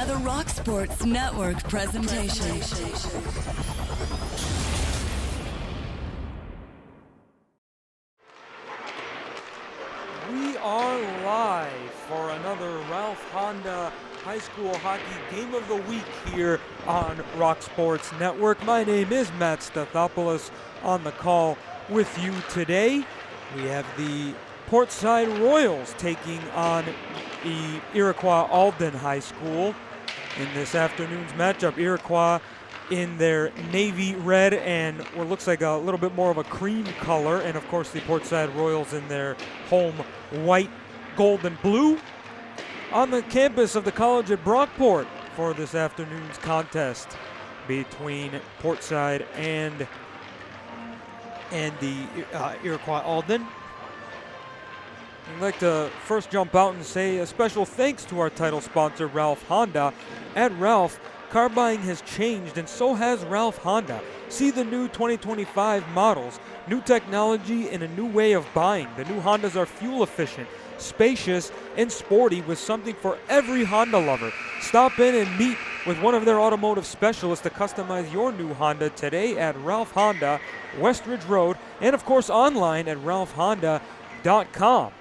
another Rock Sports Network presentation. We are live for another Ralph Honda High School Hockey Game of the Week here on Rock Sports Network. My name is Matt Stathopoulos on the call with you today. We have the Portside Royals taking on the Iroquois Alden High School in this afternoon's matchup. Iroquois in their navy red and what looks like a little bit more of a cream color, and of course the Portside Royals in their home white, gold, and blue on the campus of the college at Brockport for this afternoon's contest between Portside and the Iroquois Alden. I'd like to first jump out and say a special thanks to our title sponsor, Ralph Honda. At Ralph, car buying has changed, and so has Ralph Honda. See the new 2025 models, new technology, and a new way of buying. The new Hondas are fuel efficient, spacious, and sporty with something for every Honda lover. Stop in and meet with one of their automotive specialists to customize your new Honda today at Ralph Honda, Westridge Road, and of course online at ralphhonda.com.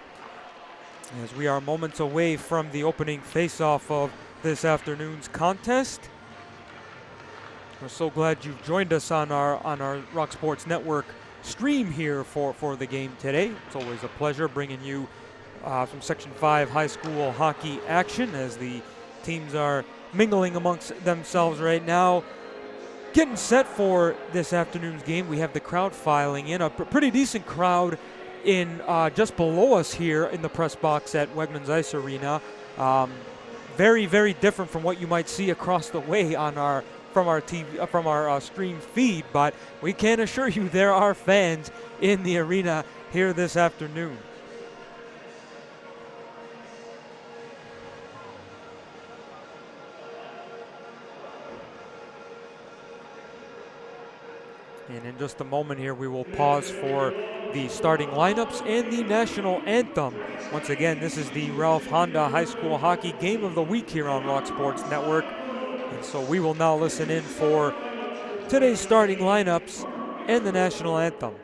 As we are moments away from the opening face-off of this afternoon's contest. We're so glad you've joined us on our Rock Sports Network stream here for the game today. It's always a pleasure bringing you some Section 5 high school hockey action as the teams are mingling amongst themselves right now. Getting set for this afternoon's game, we have the crowd filing in, a pretty decent crowd in just below us here in the press box at Wegmans Ice Arena. Very, very different from what you might see across the way on from our stream feed, but we can assure you there are fans in the arena here this afternoon. And in just a moment here, we will pause for the starting lineups and the national anthem. Once again, this is the Ralph Honda High School Hockey Game of the Week here on Rock Sports Network. And so we will now listen in for today's starting lineups and the national anthem.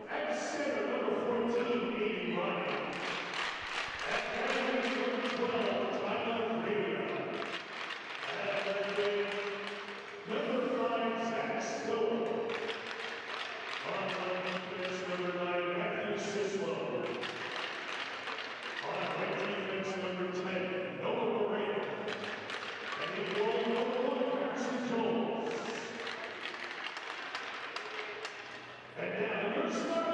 And now your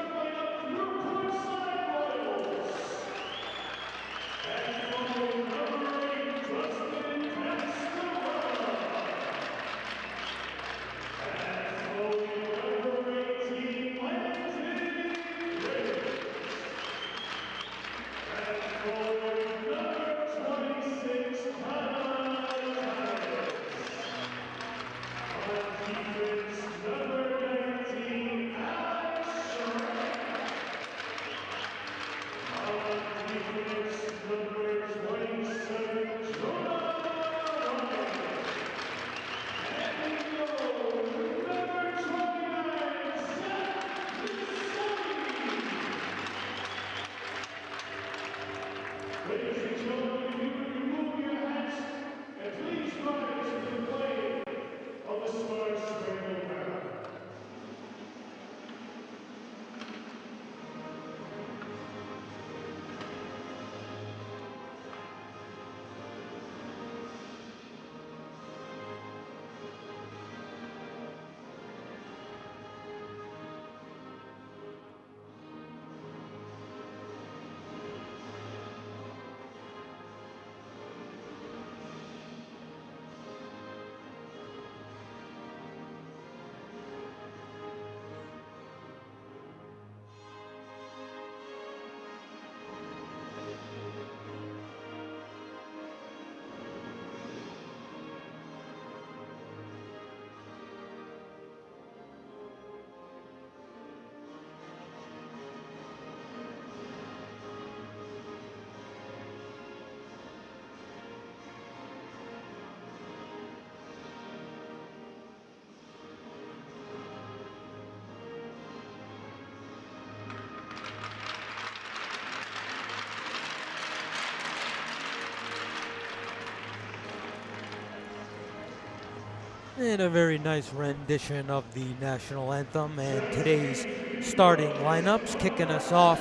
And a very nice rendition of the national anthem and today's starting lineups, kicking us off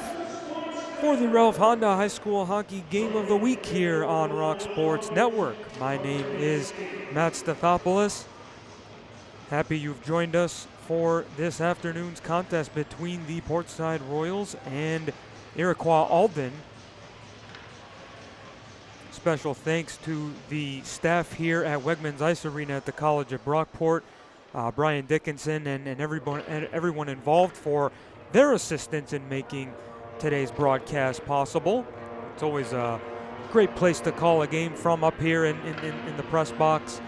for the Ralph Honda High School Hockey Game of the Week here on Rock Sports Network. My name is Matt Stathopoulos. Happy you've joined us for this afternoon's contest between the Portside Royals and Iroquois Alden. Special thanks to the staff here at Wegmans Ice Arena at the College of Brockport, Brian Dickinson and everyone involved for their assistance in making today's broadcast possible. It's always a great place to call a game from up here in the press box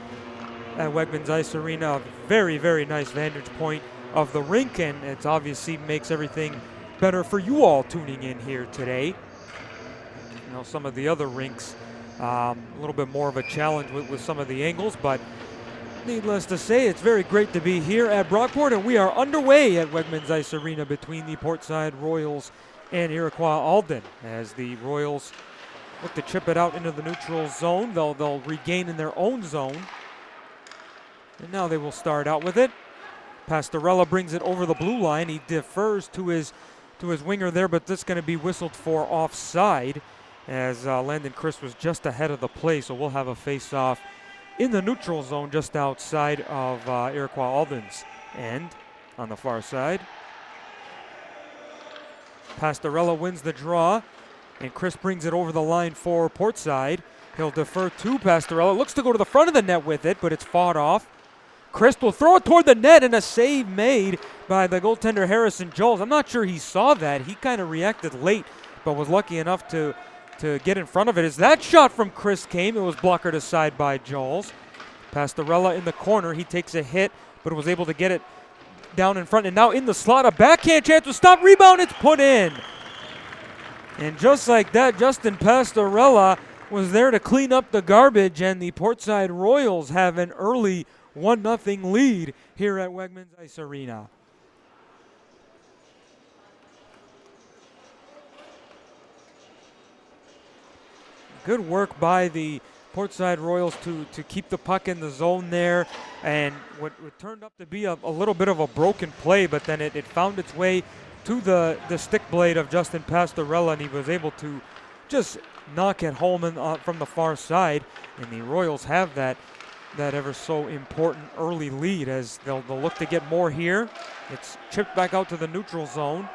at Wegmans Ice Arena. A very, very nice vantage point of the rink, and it obviously makes everything better for you all tuning in here today. You know, some of the other rinks a little bit more of a challenge with some of the angles, but needless to say, it's very great to be here at Brockport, and we are underway at Wegmans Ice Arena between the Portside Royals and Iroquois Alden. As the Royals look to chip it out into the neutral zone, they'll regain in their own zone, and now they will start out with it. Pastorella brings it over the blue line. He defers to his winger there, but that's going to be whistled for offside, as Landon Chris was just ahead of the play, so we'll have a face-off in the neutral zone just outside of Iroquois Alden's end on the far side. Pastorella wins the draw, and Chris brings it over the line for Portside. He'll defer to Pastorella. Looks to go to the front of the net with it, but it's fought off. Chris will throw it toward the net, and a save made by the goaltender Harrison Joles. I'm not sure he saw that. He kind of reacted late, but was lucky enough to get in front of it. As that shot from Chris came, it was blockered aside by Joles. Pastorella in the corner. He takes a hit, but was able to get it down in front. And now in the slot, a backhand chance to stop. Rebound, it's put in. And just like that, Justin Pastorella was there to clean up the garbage, and the Portside Royals have an early 1-0 lead here at Wegmans Ice Arena. Good work by the Portside Royals to keep the puck in the zone there, and what turned up to be a little bit of a broken play, but then it found its way to the stick blade of Justin Pastorella, and he was able to just knock it home from the far side, and the Royals have that ever so important early lead as they'll look to get more here. It's chipped back out to the neutral zone,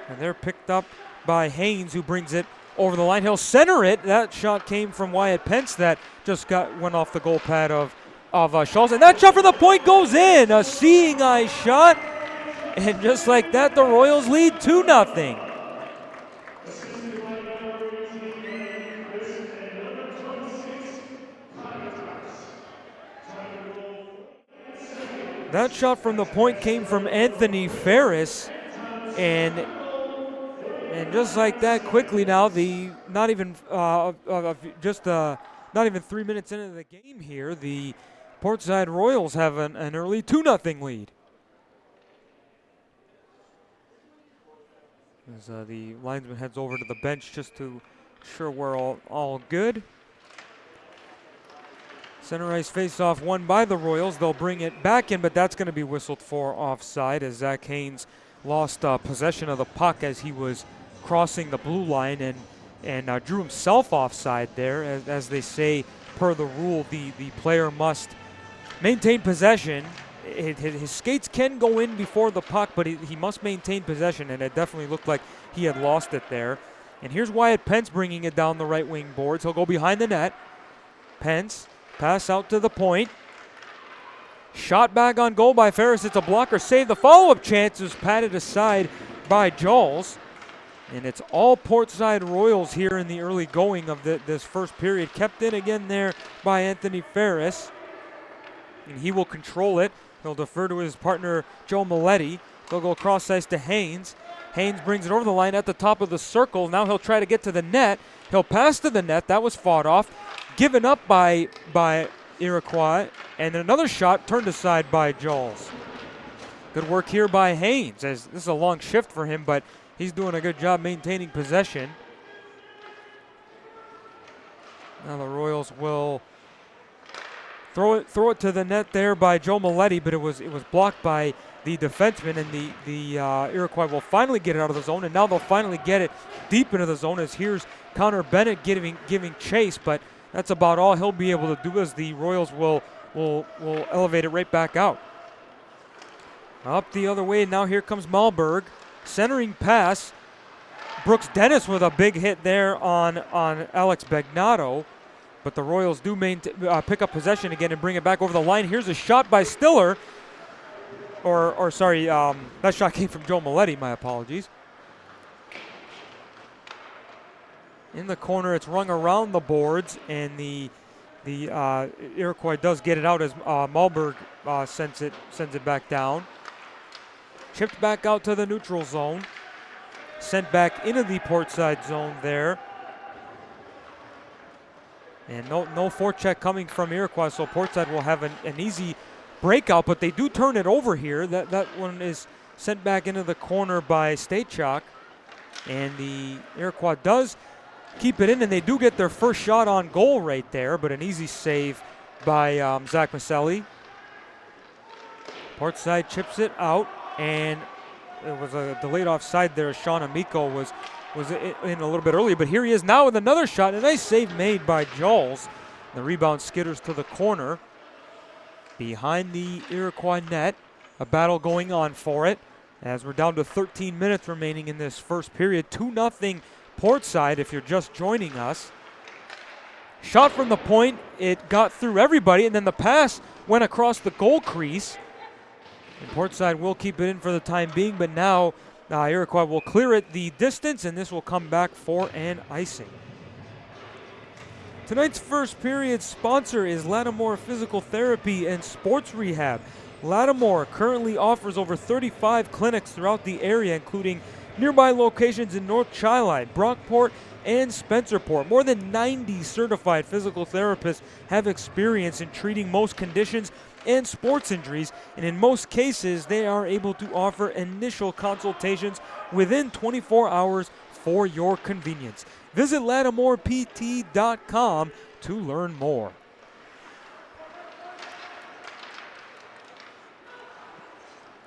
and they're picked up by Haynes, who brings it over the line. He'll center it. That shot came from Wyatt Pence that just went off the goal pad of Schultz. And that shot for the point goes in. A seeing eye shot. And just like that, the Royals lead 2-0. That shot from the point came from Anthony Ferris. And just like that, quickly now, not even 3 minutes into the game here, the Portside Royals have an early 2-0 lead. As the linesman heads over to the bench just to ensure we're all good. Center ice face-off won by the Royals. They'll bring it back in, but that's going to be whistled for offside as Zach Haynes lost possession of the puck as he was crossing the blue line and drew himself offside there. As they say, per the rule, the player must maintain possession. His skates can go in before the puck, but he must maintain possession, and it definitely looked like he had lost it there. And here's Wyatt Pence bringing it down the right wing boards. He'll go behind the net. Pence, pass out to the point. Shot back on goal by Ferris. It's a blocker save. The follow-up chance is patted aside by Joles. And it's all Portside Royals here in the early going of this first period. Kept in again there by Anthony Ferris. And he will control it. He'll defer to his partner, Joe Maletti. They'll go cross ice to Haynes. Haynes brings it over the line at the top of the circle. Now he'll try to get to the net. He'll pass to the net. That was fought off. Given up by Iroquois. And another shot turned aside by Joles. Good work here by Haynes, as this is a long shift for him, but he's doing a good job maintaining possession. Now the Royals will Throw it to the net there by Joe Maletti, but it was blocked by the defenseman, and the Iroquois will finally get it out of the zone, and now they'll finally get it deep into the zone as here's Connor Bennett giving chase, but that's about all he'll be able to do as the Royals will elevate it right back out. Up the other way, now here comes Malberg. Centering pass. Brooks Dennis with a big hit there on Alex Bagnato. But the Royals do pick up possession again and bring it back over the line. Here's a shot by Stiller. That shot came from Joe Maletti, my apologies. In the corner, it's rung around the boards, and the Iroquois does get it out as Malberg sends it back down. Chipped back out to the neutral zone. Sent back into the Portside zone there. And no forecheck coming from Iroquois, so Portside will have an easy breakout, but they do turn it over here. That one is sent back into the corner by Stachok. And the Iroquois does keep it in, and they do get their first shot on goal right there, but an easy save by Zach Maselli. Portside chips it out, and it was a delayed offside there. Sean Amico was in a little bit earlier, but here he is now with another shot. A nice save made by Joels. The rebound skitters to the corner behind the Iroquois net. A battle going on for it as we're down to 13 minutes remaining in this first period. 2-0 Portside if you're just joining us. Shot from the point, it got through everybody, and then the pass went across the goal crease. And Portside will keep it in for the time being, but now Iroquois will clear it the distance, and this will come back for an icing. Tonight's first period sponsor is Lattimore Physical Therapy and Sports Rehab. Lattimore currently offers over 35 clinics throughout the area, including nearby locations in North Chi-Li, Brockport, and Spencerport. More than 90 certified physical therapists have experience in treating most conditions and sports injuries, and in most cases they are able to offer initial consultations within 24 hours for your convenience. Visit LattimorePT.com to learn more.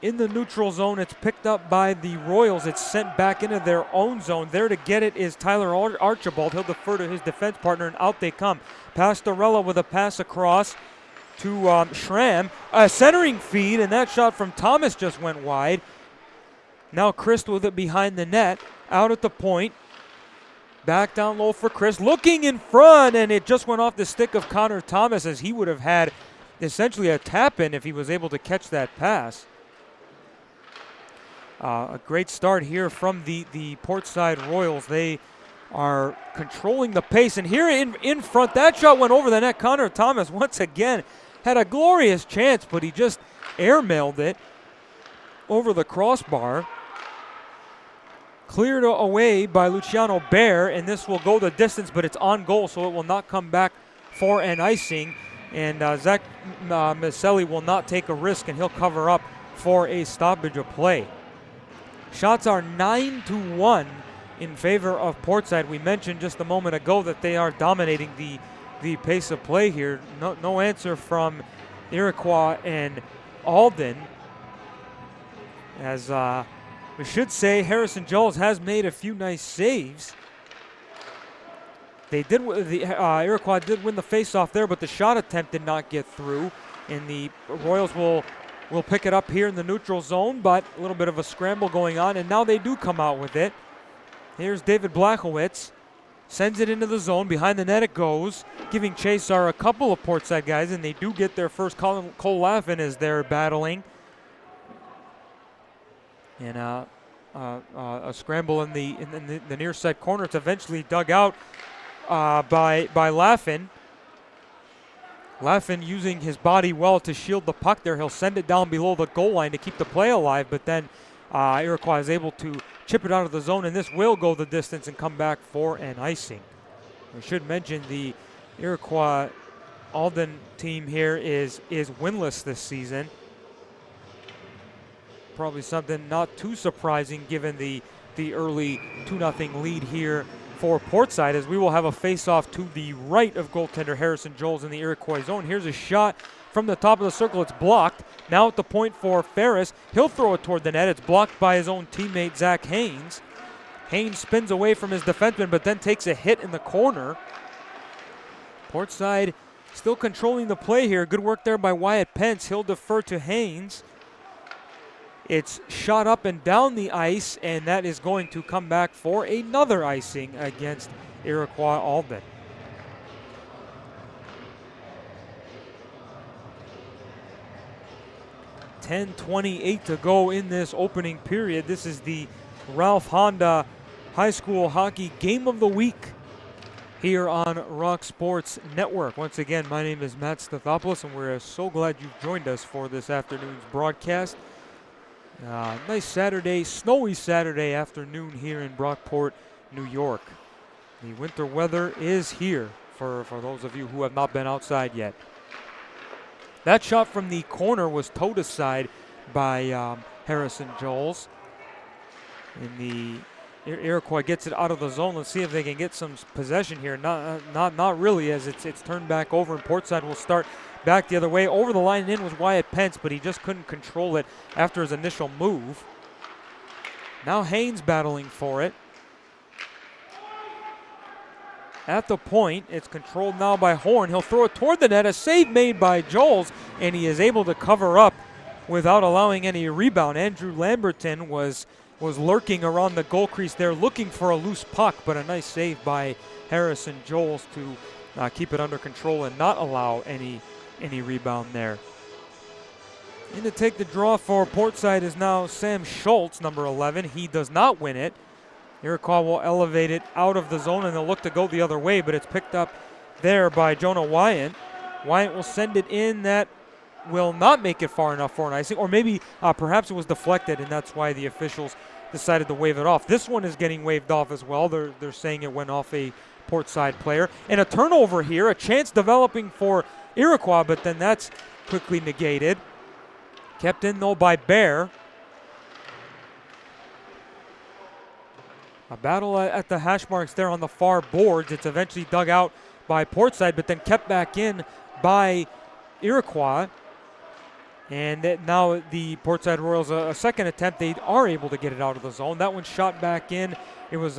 In the neutral zone, it's picked up by the Royals. It's sent back into their own zone. There to get it is Tyler Archibald. He'll defer to his defense partner, and out they come. Pastorella with a pass across to Schramm. A centering feed, and that shot from Thomas just went wide. Now Christ with it behind the net. Out at the point. Back down low for Chris. Looking in front, and it just went off the stick of Connor Thomas, as he would have had essentially a tap-in if he was able to catch that pass. A great start here from the Portside Royals. They are controlling the pace, and here in front, that shot went over the net. Connor Thomas once again had a glorious chance, but he just airmailed it over the crossbar. Cleared away by Luciano Bear, and this will go the distance, but it's on goal, so it will not come back for an icing. And Zach Maselli will not take a risk, and he'll cover up for a stoppage of play. Shots are 9-1 in favor of Portside. We mentioned just a moment ago that they are dominating the pace of play here. No answer from Iroquois and Alden. As we should say, Harrison Jones has made a few nice saves. Iroquois did win the faceoff there, but the shot attempt did not get through. And the Royals will pick it up here in the neutral zone, but a little bit of a scramble going on, and now they do come out with it. Here's David Blachowicz. Sends it into the zone. Behind the net it goes. Giving chase are a couple of Portside guys, and they do get their first. Cole Laffin is there battling. And a scramble in the near side corner. It's eventually dug out by Laffin. Laffin using his body well to shield the puck there. He'll send it down below the goal line to keep the play alive, but then Iroquois is able to chip it out of the zone, and this will go the distance and come back for an icing. We should mention the Iroquois Alden team here is winless this season. Probably something not too surprising given the early 2-0 lead here for Portside, as we will have a face-off to the right of goaltender Harrison Joles in the Iroquois zone. Here's a shot from the top of the circle. It's blocked. Now at the point for Ferris. He'll throw it toward the net. It's blocked by his own teammate, Zach Haynes. Haynes spins away from his defenseman, but then takes a hit in the corner. Portside still controlling the play here. Good work there by Wyatt Pence. He'll defer to Haynes. It's shot up and down the ice, and that is going to come back for another icing against Iroquois Alden. .10:28 to go in this opening period. This is the Ralph Honda High School Hockey Game of the Week here on Rock Sports Network. Once again, my name is Matt Stathopoulos, and we're so glad you've joined us for this afternoon's broadcast. Nice Saturday, snowy Saturday afternoon here in Brockport, New York. The winter weather is here for those of you who have not been outside yet. That shot from the corner was towed aside by Harrison Joles. And the Iroquois gets it out of the zone. Let's see if they can get some possession here. Not really, as it's turned back over, and Portside will start back the other way. Over the line and in was Wyatt Pence, but he just couldn't control it after his initial move. Now Haynes battling for it. At the point, it's controlled now by Horn. He'll throw it toward the net. A save made by Joles, and he is able to cover up without allowing any rebound. Andrew Lamberton was lurking around the goal crease there, looking for a loose puck, but a nice save by Harrison Joles to keep it under control and not allow any rebound there. In to take the draw for Portside is now Sam Schultz, number 11. He does not win it. Iroquois will elevate it out of the zone, and they'll look to go the other way, but it's picked up there by Jonah Wyatt. Wyatt will send it in. That will not make it far enough for an icing, or maybe perhaps it was deflected, and that's why the officials decided to wave it off. This one is getting waved off as well. They're saying it went off a Portside player. And a turnover here, a chance developing for Iroquois, but then that's quickly negated. Kept in, though, by Bear. A battle at the hash marks there on the far boards. It's eventually dug out by Portside, but then kept back in by Iroquois. And now the Portside Royals, a second attempt, they are able to get it out of the zone. That one shot back in. It was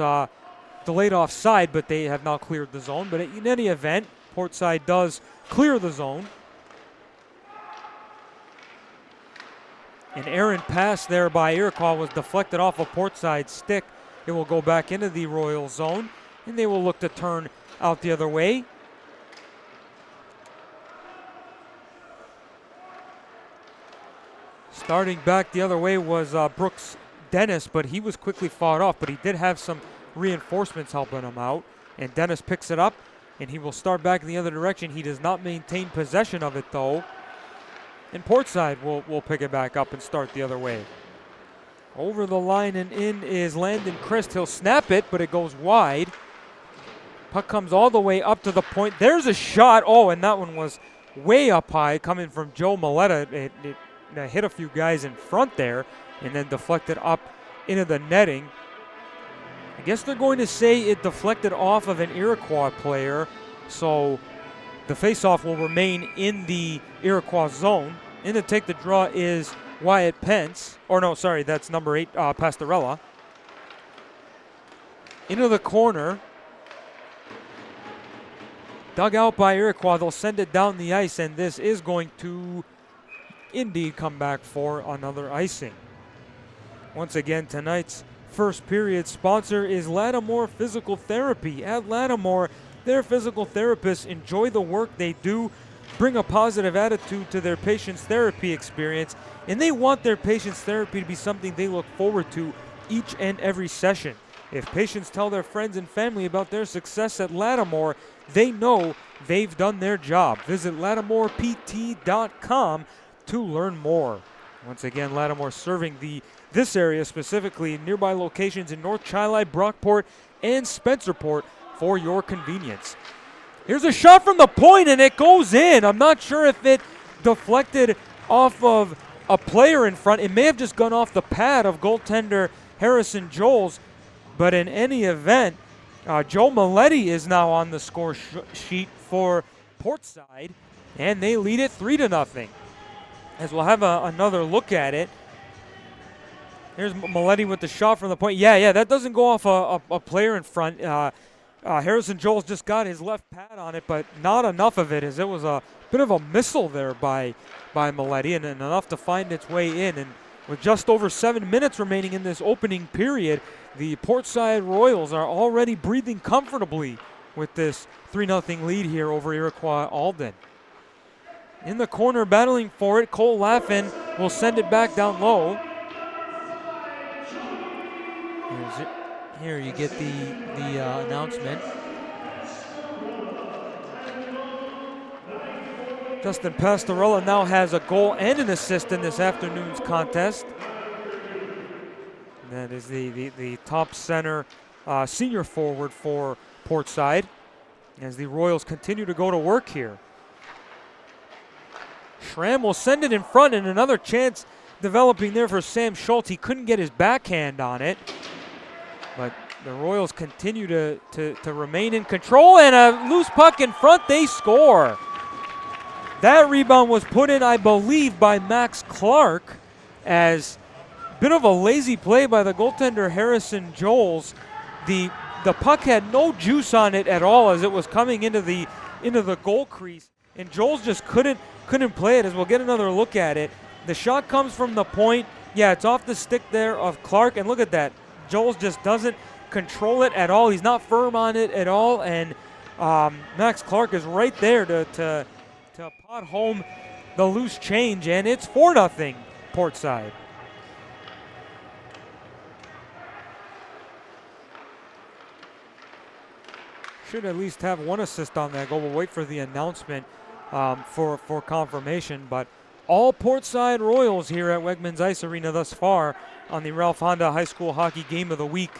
delayed offside, but they have now cleared the zone. But in any event, Portside does clear the zone. An errant pass there by Iroquois was deflected off a Portside stick. It will go back into the Royal zone, and they will look to turn out the other way. Starting back the other way was Brooks Dennis, but he was quickly fought off, but he did have some reinforcements helping him out. And Dennis picks it up, and he will start back in the other direction. He does not maintain possession of it, though. And Portside will pick it back up and start the other way. Over the line and in is Landon Christ. He'll snap it, but it goes wide. Puck comes all the way up to the point. There's a shot. Oh, and that one was way up high coming from Joe Maletta. It hit a few guys in front there and then deflected up into the netting. I guess they're going to say it deflected off of an Iroquois player, so the faceoff will remain in the Iroquois zone. In to take the draw is Wyatt Pence. Or no, sorry, that's number 8, Pastorella. Into the corner. Dug out by Iroquois. They'll send it down the ice, and this is going to indeed come back for another icing. Once again, tonight's first period sponsor is Lattimore Physical Therapy. At Lattimore, their physical therapists enjoy the work they do, bring a positive attitude to their patients' therapy experience, and they want their patients' therapy to be something they look forward to each and every session. If patients tell their friends and family about their success at Lattimore, they know they've done their job. Visit LattimorePT.com to learn more. Once again, Lattimore serving this area, specifically nearby locations in North Chili, Brockport, and Spencerport for your convenience. Here's a shot from the point, and it goes in. I'm not sure if it deflected off of a player in front. It may have just gone off the pad of goaltender Harrison Joles, but in any event, Joe Maletti is now on the score sheet for Portside, and they lead it 3-0. As we'll have another look at it. Here's Maletti with the shot from the point. Yeah, that doesn't go off a player in front. Harrison Joels just got his left pad on it, but not enough of it, as it was a bit of a missile there by Maletti, and enough to find its way in. And with just over 7 minutes remaining in this opening period, the Portside Royals are already breathing comfortably with this 3-0 lead here over Iroquois Alden. In the corner, battling for it, Cole Laffin will send it back down low. Here you get the announcement. Justin Pastorella now has a goal and an assist in this afternoon's contest. That is the top center senior forward for Portside as the Royals continue to go to work here. Schramm will send it in front, and another chance developing there for Sam Schultz. He couldn't get his backhand on it, but the Royals continue to remain in control, and a loose puck in front. They score. That rebound was put in, I believe, by Max Clark, as a bit of a lazy play by the goaltender Harrison Joels. The puck had no juice on it at all as it was coming into the goal crease, and Joels just couldn't play it, as we'll get another look at it. The shot comes from the point. Yeah, it's off the stick there of Clark, and look at that. Joels just doesn't control it at all. He's not firm on it at all, and Max Clark is right there to pot home the loose change, and it's 4-0 Portside. Should at least have one assist on that goal. We'll wait for the announcement for confirmation, but all Portside Royals here at Wegmans Ice Arena thus far on the Ralph Honda High School Hockey Game of the Week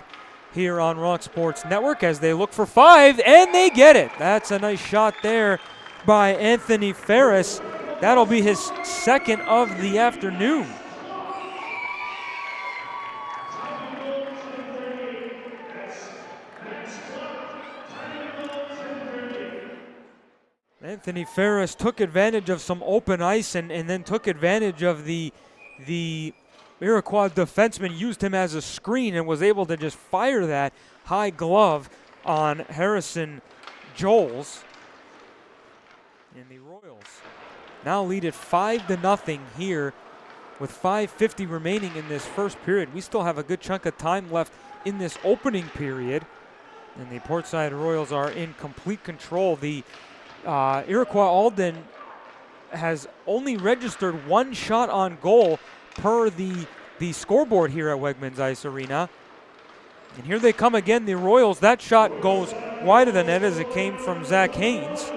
here on Rock Sports Network, as they look for 5, and they get it. That's a nice shot there by Anthony Ferris. That'll be his second of the afternoon. Anthony Ferris took advantage of some open ice and then took advantage of the Iroquois defenseman, used him as a screen and was able to just fire that high glove on Harrison Joels. And the Royals now lead it 5-0 here with 5:50 remaining in this first period. We still have a good chunk of time left in this opening period, and the Portside Royals are in complete control. The Iroquois Alden has only registered one shot on goal per the scoreboard here at Wegmans Ice Arena. And here they come again, the Royals. That shot goes wide of the net as it came from Zach Haynes.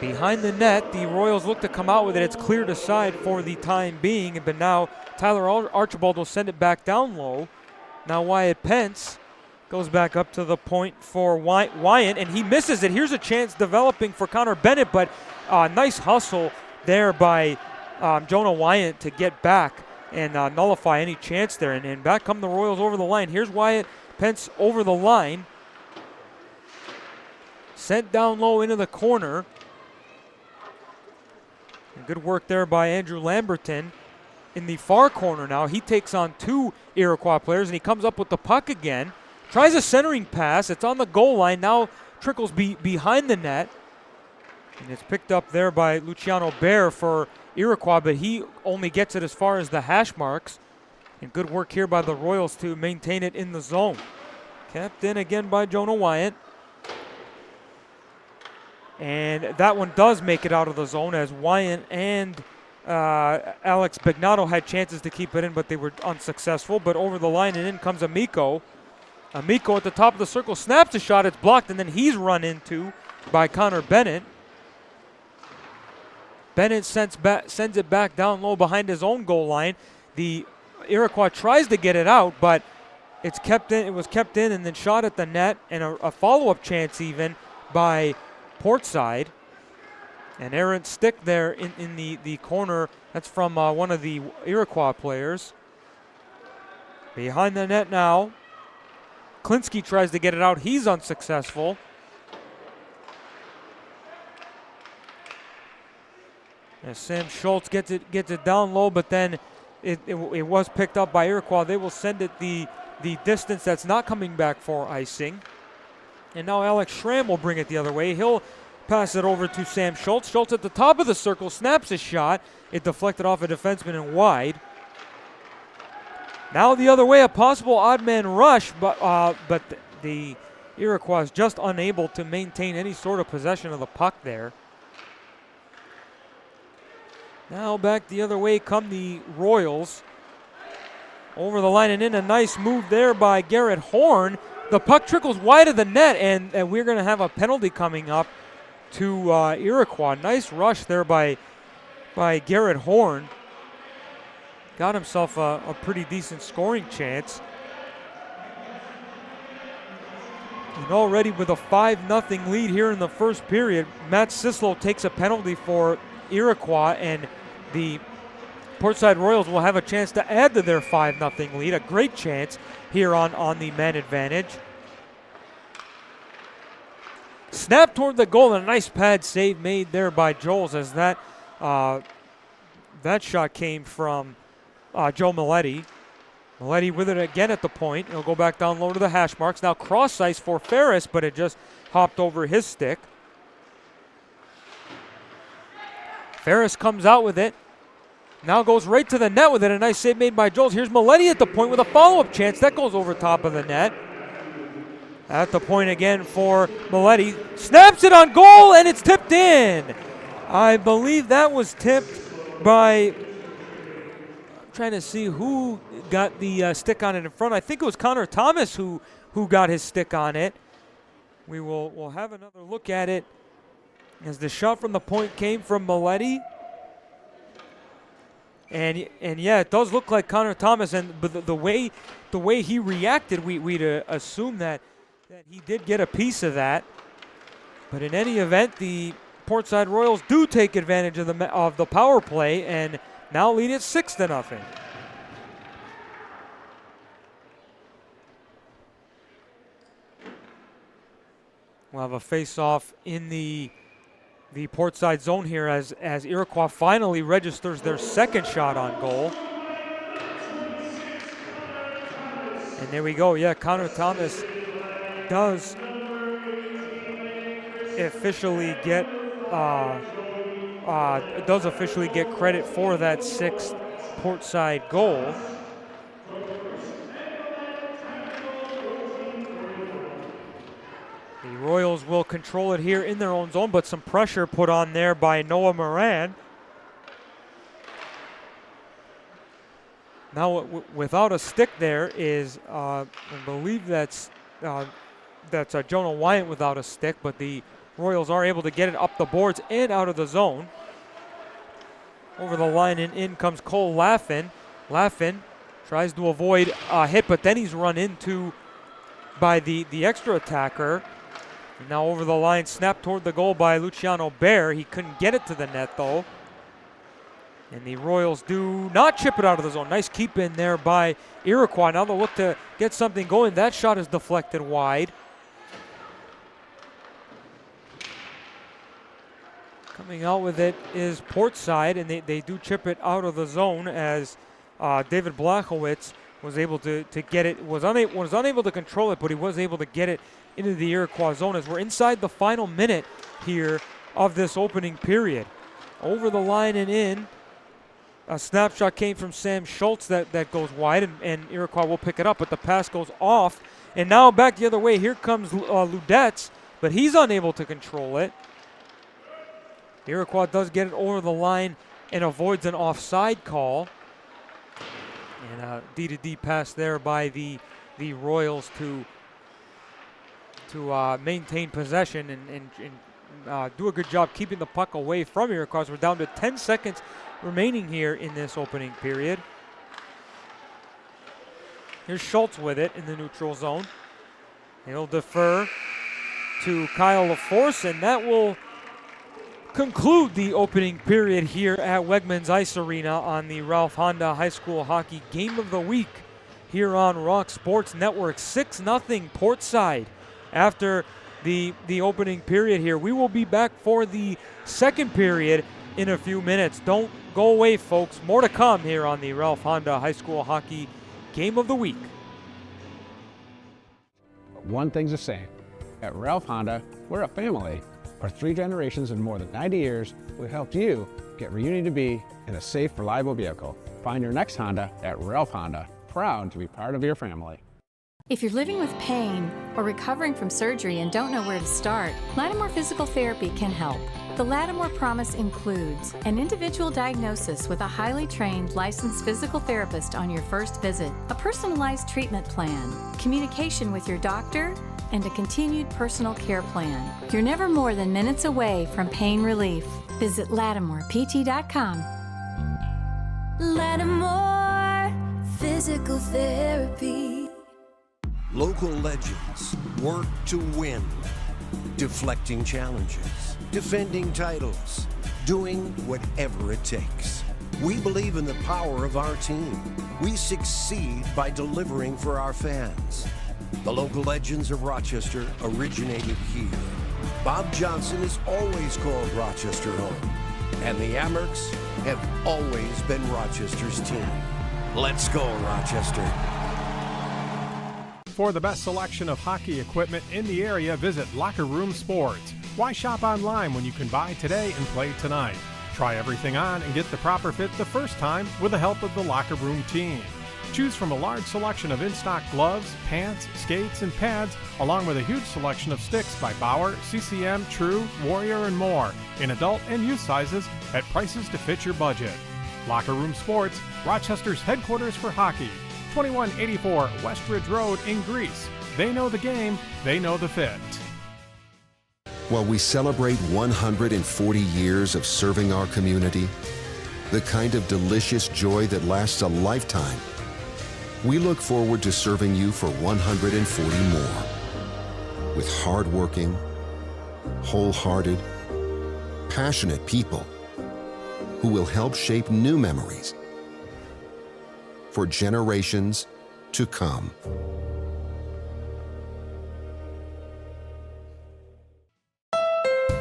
Behind the net, the Royals look to come out with it. It's cleared aside for the time being, but now Tyler Archibald will send it back down low. Now Wyatt Pence goes back up to the point for Wyatt, and he misses it. Here's a chance developing for Connor Bennett, but nice hustle there by Jonah Wyatt to get back and nullify any chance there. And back come the Royals over the line. Here's Wyatt Pence over the line. Sent down low into the corner. And good work there by Andrew Lamberton in the far corner now. He takes on 2 Iroquois players, and he comes up with the puck again. Tries a centering pass. It's on the goal line. Now trickles behind the net. And it's picked up there by Luciano Bear for Iroquois, but he only gets it as far as the hash marks. And good work here by the Royals to maintain it in the zone. Kept in again by Jonah Wyatt. And that one does make it out of the zone, as Wyatt and Alex Bignato had chances to keep it in, but they were unsuccessful. But over the line and in comes Amico. Amico at the top of the circle snaps a shot. It's blocked, and then he's run into by Connor Bennett. Bennett sends it back down low behind his own goal line. The Iroquois tries to get it out, but it's kept in. It was kept in and then shot at the net, and a follow-up chance even by Portside. An errant stick there in the corner. That's from one of the Iroquois players. Behind the net now. Klinsky tries to get it out. He's unsuccessful. As Sam Schultz gets it down low, but then it was picked up by Iroquois. They will send it the distance that's not coming back for icing. And now Alex Schramm will bring it the other way. He'll pass it over to Sam Schultz. Schultz at the top of the circle snaps a shot. It deflected off a defenseman and wide. Now the other way, a possible odd man rush, but the Iroquois is just unable to maintain any sort of possession of the puck there. Now back the other way come the Royals. Over the line and in, a nice move there by Garrett Horn. The puck trickles wide of the net, and we're going to have a penalty coming up to Iroquois. Nice rush there by Garrett Horn. Got himself a pretty decent scoring chance. And already with a 5-0 lead here in the first period, Matt Sislo takes a penalty for Iroquois, and the Portside Royals will have a chance to add to their 5-0 lead. A great chance here on the man advantage. Snap toward the goal, and a nice pad save made there by Joels, as that shot came from Joe Milletti. Milletti with it again at the point. He'll go back down low to the hash marks. Now cross ice for Ferris, but it just hopped over his stick. Ferris comes out with it. Now goes right to the net with it. A nice save made by Joels. Here's Milletti at the point with a follow-up chance. That goes over top of the net. At the point again for Milletti. Snaps it on goal, and it's tipped in. I believe that was tipped by... I'm trying to see who got the stick on it in front. I think it was Connor Thomas who got his stick on it. We'll have another look at it as the shot from the point came from Milletti. And yeah, it does look like Connor Thomas, but the way he reacted, we'd assume that he did get a piece of that. But in any event, the Portside Royals do take advantage of the power play and now lead it 6-0. We'll have a face-off in the Portside zone here as Iroquois finally registers their second shot on goal. And there we go. Yeah, Connor Thomas does officially get credit for that sixth Portside goal. The Royals will control it here in their own zone, but some pressure put on there by Noah Moran. Now without a stick there is, I believe that's Jonah Wyatt without a stick, but the Royals are able to get it up the boards and out of the zone. Over the line and in comes Cole Laffin. Laffin tries to avoid a hit, but then he's run into by the extra attacker. And now over the line, snapped toward the goal by Luciano Bear. He couldn't get it to the net though. And the Royals do not chip it out of the zone. Nice keep in there by Iroquois. Now they'll look to get something going. That shot is deflected wide. Coming out with it is Portside, and they do chip it out of the zone as David Blachowicz was able to get it, was unable to control it, but he was able to get it into the Iroquois zone as we're inside the final minute here of this opening period. Over the line and in. A snapshot came from Sam Schultz that goes wide, and Iroquois will pick it up, but the pass goes off. And now back the other way. Here comes Ludetz, but he's unable to control it. Iroquois does get it over the line and avoids an offside call. And a D-to-D pass there by the Royals to maintain possession and do a good job keeping the puck away from Iroquois. We're down to 10 seconds remaining here in this opening period. Here's Schultz with it in the neutral zone. He'll defer to Kyle LaForce, and that will conclude the opening period here at Wegmans Ice Arena on the Ralph Honda High School Hockey Game of the Week here on Rock Sports Network. 6-0 Portside after the opening period here. We will be back for the second period in a few minutes. Don't go away, folks. More to come here on the Ralph Honda High School Hockey Game of the Week. One thing's the same. At Ralph Honda, we're a family. For 3 generations and more than 90 years, we've helped you get where you need to be in a safe, reliable vehicle. Find your next Honda at Ralph Honda. Proud to be part of your family. If you're living with pain or recovering from surgery and don't know where to start, Lattimore Physical Therapy can help. The Lattimore Promise includes an individual diagnosis with a highly trained licensed physical therapist on your first visit, a personalized treatment plan, communication with your doctor, and a continued personal care plan. You're never more than minutes away from pain relief. Visit LattimorePT.com. Lattimore Physical Therapy. Local legends work to win, deflecting challenges, defending titles, doing whatever it takes. We believe in the power of our team. We succeed by delivering for our fans. The local legends of Rochester originated here. Bob Johnson has always called Rochester home, and the Amerks have always been Rochester's team. Let's go, Rochester. For the best selection of hockey equipment in the area, visit Locker Room Sports. Why shop online when you can buy today and play tonight? Try everything on and get the proper fit the first time with the help of the Locker Room team. Choose from a large selection of in-stock gloves, pants, skates, and pads, along with a huge selection of sticks by Bauer, CCM, True, Warrior, and more, in adult and youth sizes at prices to fit your budget. Locker Room Sports, Rochester's headquarters for hockey. 2184 Westridge Road in Greece. They know the game, they know the fit. While we celebrate 140 years of serving our community, the kind of delicious joy that lasts a lifetime, we look forward to serving you for 140 more. With hardworking, wholehearted, passionate people who will help shape new memories for generations to come.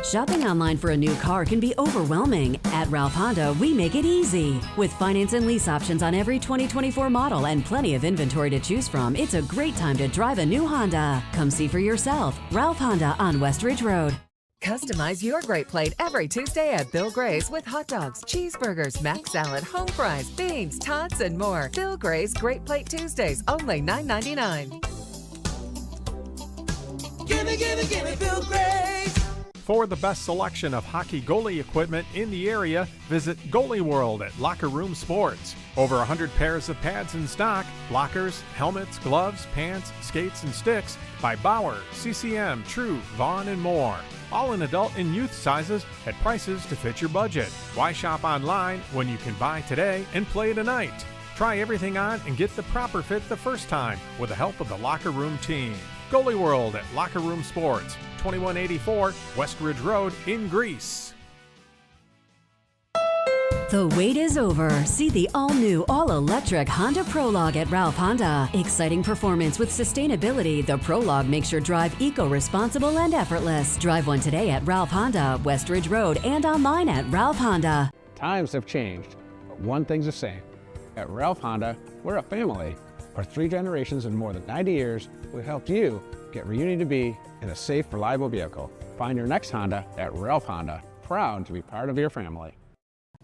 Shopping online for a new car can be overwhelming. At Ralph Honda, we make it easy. With finance and lease options on every 2024 model and plenty of inventory to choose from, it's a great time to drive a new Honda. Come see for yourself. Ralph Honda on Westridge Road. Customize your great plate every Tuesday at Bill Gray's with hot dogs, cheeseburgers, mac salad, home fries, beans, tots, and more. Bill Gray's Great Plate Tuesdays, only $9.99. Gimme, Bill Gray's. For the best selection of hockey goalie equipment in the area, visit Goalie World at Locker Room Sports. Over 100 pairs of pads in stock, blockers, helmets, gloves, pants, skates, and sticks by Bauer, CCM, True, Vaughn, and more. All in adult and youth sizes at prices to fit your budget. Why shop online when you can buy today and play tonight? Try everything on and get the proper fit the first time with the help of the Locker Room team. Goalie World at Locker Room Sports, 2184 Westridge Road in Greece. The wait is over. See the all-new, all-electric Honda Prologue at Ralph Honda. Exciting performance with sustainability, the Prologue makes your drive eco-responsible and effortless. Drive one today at Ralph Honda, Westridge Road, and online at Ralph Honda. Times have changed, but one thing's the same. At Ralph Honda, we're a family. For 3 generations and more than 90 years, we've helped you get where you need to be in a safe, reliable vehicle. Find your next Honda at Ralph Honda. Proud to be part of your family.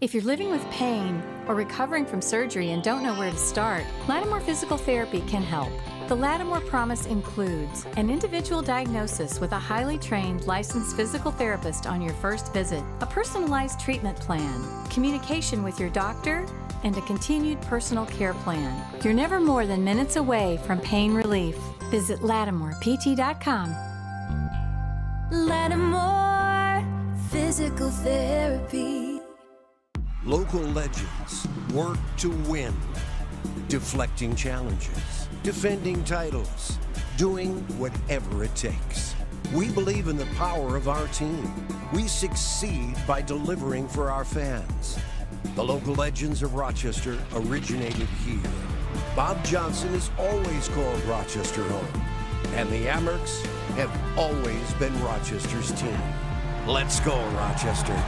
If you're living with pain or recovering from surgery and don't know where to start, Lattimore Physical Therapy can help. The Lattimore Promise includes an individual diagnosis with a highly trained licensed physical therapist on your first visit, a personalized treatment plan, communication with your doctor, and a continued personal care plan. You're never more than minutes away from pain relief. Visit LattimorePT.com. Lattimore Physical Therapy. Local legends work to win, deflecting challenges, defending titles, doing whatever it takes. We believe in the power of our team. We succeed by delivering for our fans. The local legends of Rochester originated here. Bob Johnson has always called Rochester home. And the Amerks have always been Rochester's team. Let's go, Rochester.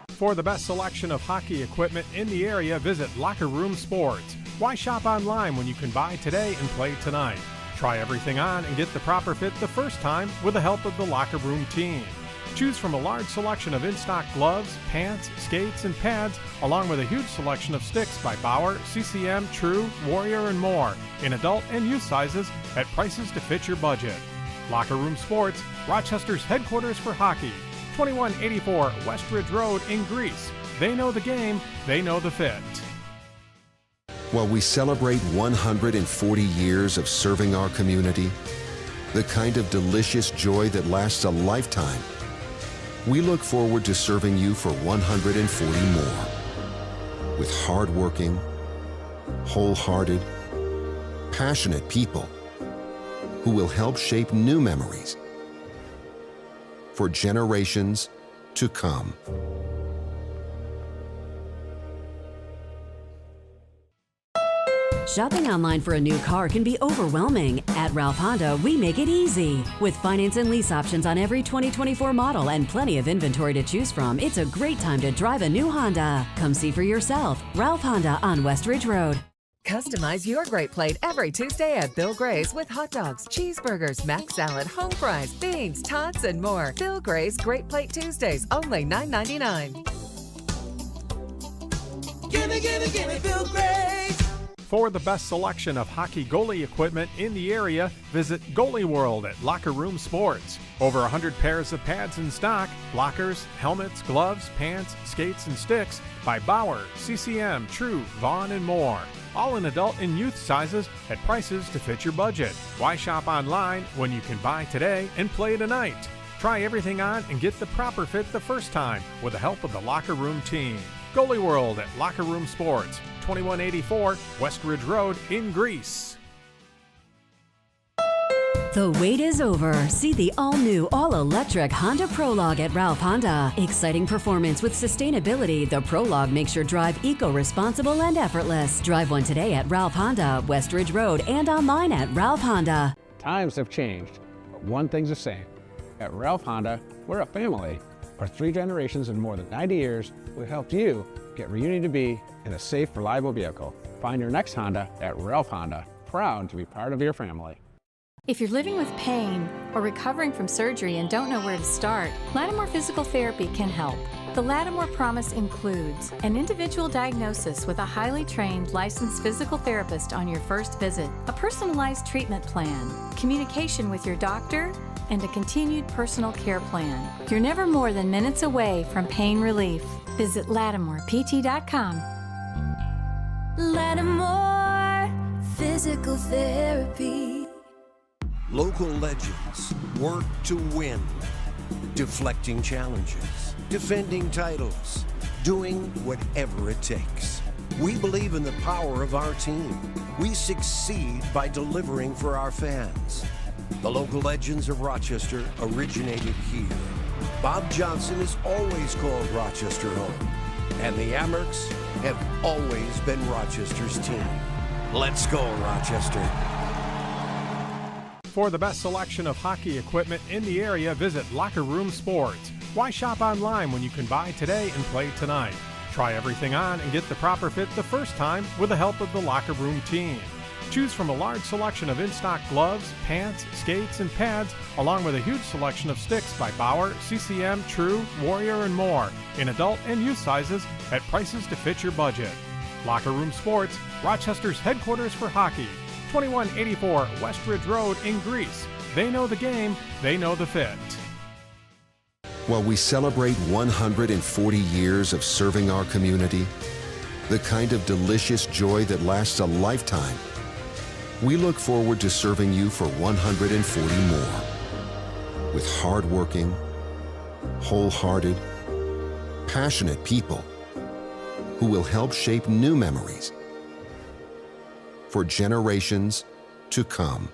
For the best selection of hockey equipment in the area, visit Locker Room Sports. Why shop online when you can buy today and play tonight? Try everything on and get the proper fit the first time with the help of the Locker Room team. Choose from a large selection of in-stock gloves, pants, skates, and pads, along with a huge selection of sticks by Bauer, CCM, True, Warrior, and more, in adult and youth sizes at prices to fit your budget. Locker Room Sports, Rochester's headquarters for hockey, 2184 Westridge Road in Greece. They know the game, they know the fit. While we celebrate 140 years of serving our community, the kind of delicious joy that lasts a lifetime, we look forward to serving you for 140 more. With hardworking, wholehearted, passionate people who will help shape new memories for generations to come. Shopping online for a new car can be overwhelming. At Ralph Honda, we make it easy. With finance and lease options on every 2024 model and plenty of inventory to choose from, it's a great time to drive a new Honda. Come see for yourself. Ralph Honda on Westridge Road. Customize your great plate every Tuesday at Bill Gray's with hot dogs, cheeseburgers, mac salad, home fries, beans, tots, and more. Bill Gray's Great Plate Tuesdays, only $9.99. Gimme, Bill Gray's. For the best selection of hockey goalie equipment in the area, visit Goalie World at Locker Room Sports. Over 100 pairs of pads in stock, blockers, helmets, gloves, pants, skates, and sticks by Bauer, CCM, True, Vaughn, and more. All in adult and youth sizes at prices to fit your budget. Why shop online when you can buy today and play tonight? Try everything on and get the proper fit the first time with the help of the Locker Room team. Goalie World at Locker Room Sports, 2184 Westridge Road in Greece. The wait is over. See the all-new, all-electric Honda Prologue at Ralph Honda. Exciting performance with sustainability, the Prologue makes your drive eco-responsible and effortless. Drive one today at Ralph Honda, Westridge Road, and online at Ralph Honda. Times have changed, but one thing's the same. At Ralph Honda, we're a family. For 3 generations and more than 90 years, we've helped you get where you need to be in a safe, reliable vehicle. Find your next Honda at Ralph Honda. Proud to be part of your family. If you're living with pain or recovering from surgery and don't know where to start, Lattimore Physical Therapy can help. The Lattimore Promise includes an individual diagnosis with a highly trained licensed physical therapist on your first visit, a personalized treatment plan, communication with your doctor, and a continued personal care plan. You're never more than minutes away from pain relief. Visit LattimorePT.com. Lattimore Physical Therapy. Local legends work to win. Deflecting challenges, defending titles, doing whatever it takes. We believe in the power of our team. We succeed by delivering for our fans. The local legends of Rochester originated here. Bob Johnson has always called Rochester home. And the Amerks have always been Rochester's team. Let's go, Rochester. For the best selection of hockey equipment in the area, visit Locker Room Sports. Why shop online when you can buy today and play tonight? Try everything on and get the proper fit the first time with the help of the Locker Room team. Choose from a large selection of in-stock gloves, pants, skates, and pads, along with a huge selection of sticks by Bauer, CCM, True, Warrior, and more, in adult and youth sizes at prices to fit your budget. Locker Room Sports, Rochester's headquarters for hockey, 2184 Westridge Road in Greece. They know the game, they know the fit. While we celebrate 140 years of serving our community, the kind of delicious joy that lasts a lifetime, we look forward to serving you for 140 more. With hardworking, wholehearted, passionate people who will help shape new memories for generations to come.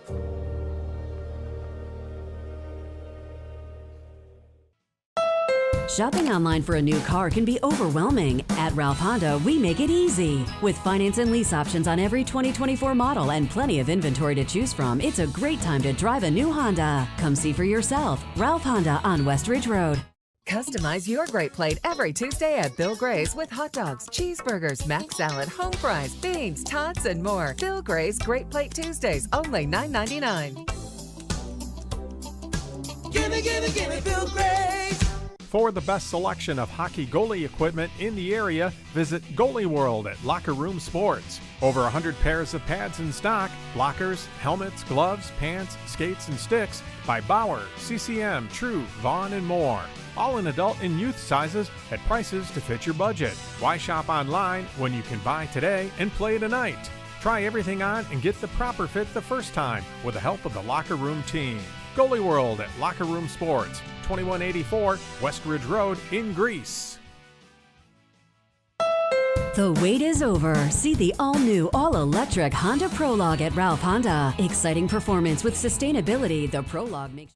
Shopping online for a new car can be overwhelming. At Ralph Honda, we make it easy. With finance and lease options on every 2024 model and plenty of inventory to choose from, it's a great time to drive a new Honda. Come see for yourself. Ralph Honda on West Ridge Road. Customize your great plate every Tuesday at Bill Gray's with hot dogs, cheeseburgers, mac salad, home fries, beans, tots, and more. Bill Gray's Great Plate Tuesdays, only $9.99. Gimme, gimme, gimme Bill Gray's. For the best selection of hockey goalie equipment in the area, visit Goalie World at Locker Room Sports. Over 100 pairs of pads in stock, blockers, helmets, gloves, pants, skates, and sticks by Bauer, CCM, True, Vaughn, and more. All in adult and youth sizes at prices to fit your budget. Why shop online when you can buy today and play tonight? Try everything on and get the proper fit the first time with the help of the Locker Room team. Goalie World at Locker Room Sports, 2184 West Ridge Road in Greece. The wait is over. See the all-new, all-electric Honda Prologue at Ralph Honda. Exciting performance with sustainability. The Prologue makes...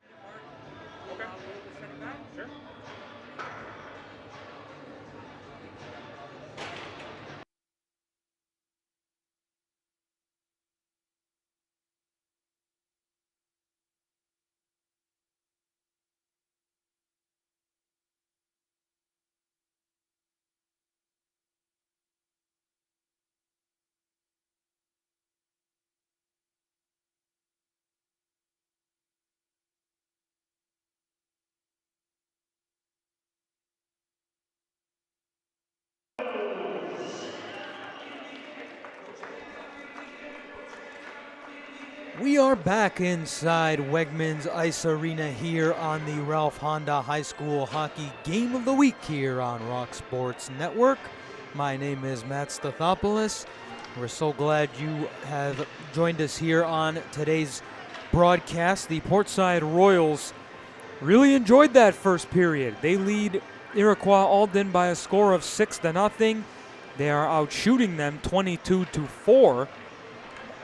We are back inside Wegmans Ice Arena here on the Ralph Honda High School Hockey Game of the Week here on Rock Sports Network. My name is Matt Stathopoulos. We're so glad you have joined us here on today's broadcast. The Portside Royals really enjoyed that first period. They lead Iroquois Alden by a score of 6-0. They are out shooting them 22-4.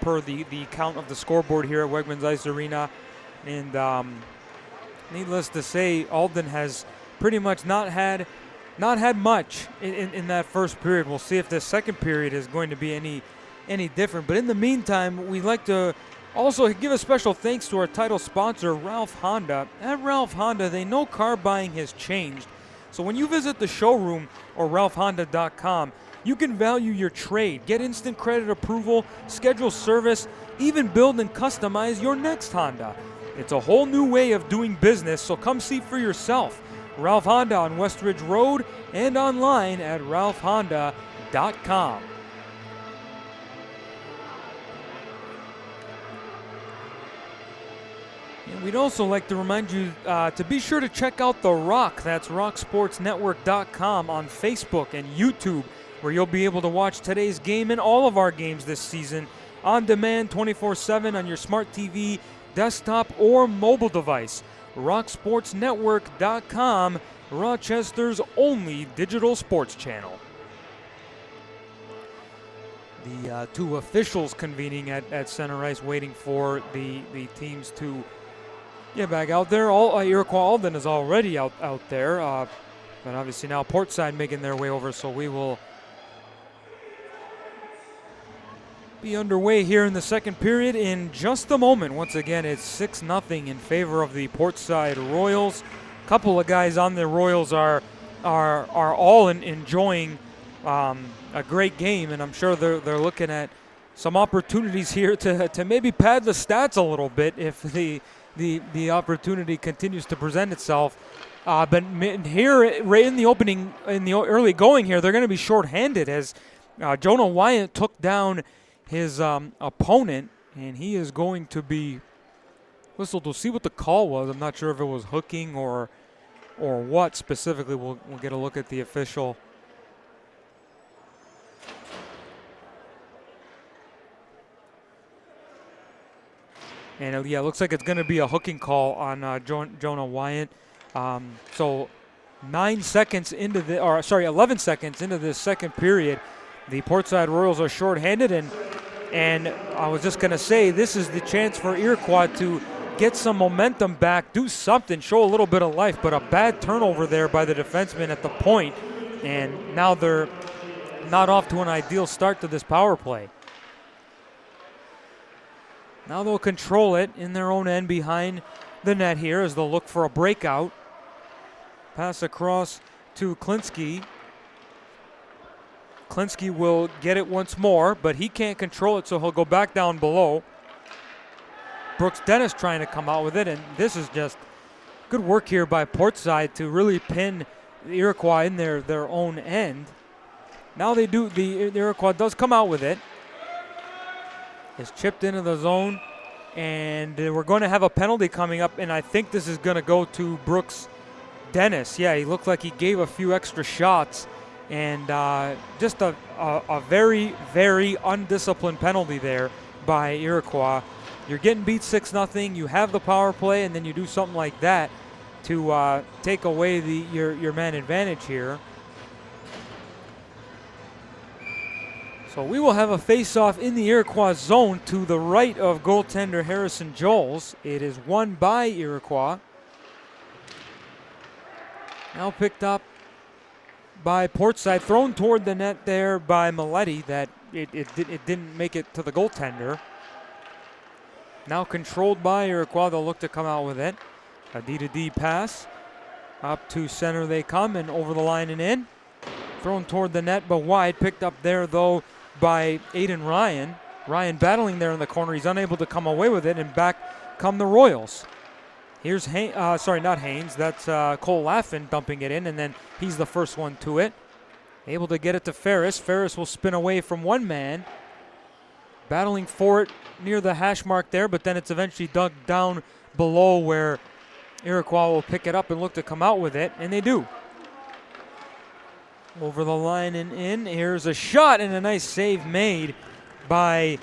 Per the count of the scoreboard here at Wegmans Ice Arena. And needless to say, Alden has pretty much not had much in that first period. We'll see if the second period is going to be any different. But in the meantime, we'd like to also give a special thanks to our title sponsor, Ralph Honda. At Ralph Honda, they know car buying has changed. So when you visit the showroom or ralphhonda.com, you can value your trade, get instant credit approval, schedule service, even build and customize your next Honda. It's a whole new way of doing business, so come see for yourself. Ralph Honda on West Ridge Road and online at ralphhonda.com. And we'd also like to remind you to be sure to check out The Rock. That's rocksportsnetwork.com on Facebook and YouTube, where you'll be able to watch today's game and all of our games this season on demand 24/7 on your smart TV, desktop, or mobile device. rocksportsnetwork.com, Rochester's only digital sports channel. The two officials convening at center ice, waiting for the teams to get back out there. Iroquois Alden is already out there, but obviously now Portside making their way over, so we will be underway here in the second period in just a moment. Once again, it's 6-0 in favor of the Portside Royals. A couple of guys on the Royals are all enjoying a great game, and I'm sure they're looking at some opportunities here to maybe pad the stats a little bit if the opportunity continues to present itself. But here, right in the opening, in the early going here, they're going to be shorthanded as Jonah Wyatt took down his opponent, and he is going to be whistled. We'll see what the call was. I'm not sure if it was hooking or what specifically. We'll get a look at the official. And it looks like it's going to be a hooking call on Jonah Wyatt. So 11 seconds into this second period, the Portside Royals are shorthanded, and I was just going to say, this is the chance for Iroquois to get some momentum back, do something, show a little bit of life. But a bad turnover there by the defenseman at the point, and now they're not off to an ideal start to this power play. Now they'll control it in their own end behind the net here as they'll look for a breakout. Pass across to Klinsky. Klinsky will get it once more, but he can't control it, so he'll go back down below. Brooks Dennis trying to come out with it, and this is just good work here by Portside to really pin the Iroquois in their own end. Now they do, the Iroquois does come out with it. It's chipped into the zone, and we're going to have a penalty coming up, and I think this is going to go to Brooks Dennis. Yeah, he looked like he gave a few extra shots, and just a very, very undisciplined penalty there by Iroquois. You're getting beat 6-0, you have the power play, and then you do something like that to take away your man advantage here. So we will have a face-off in the Iroquois zone to the right of goaltender Harrison Joels. It is won by Iroquois. Now picked up by Portside, thrown toward the net there by Maletti. That it didn't make it to the goaltender. Now controlled by Iroquois, they'll look to come out with it. A D-to-D pass. Up to center they come and over the line and in. Thrown toward the net but wide, picked up there though by Aiden Ryan. Ryan battling there in the corner. He's unable to come away with it, and back come the Royals. Here's not Haynes. That's Cole Laffin dumping it in, and then he's the first one to it. Able to get it to Ferris. Ferris will spin away from one man. Battling for it near the hash mark there, but then it's eventually dug down below where Iroquois will pick it up and look to come out with it, and they do. Over the line and in. Here's a shot and a nice save made by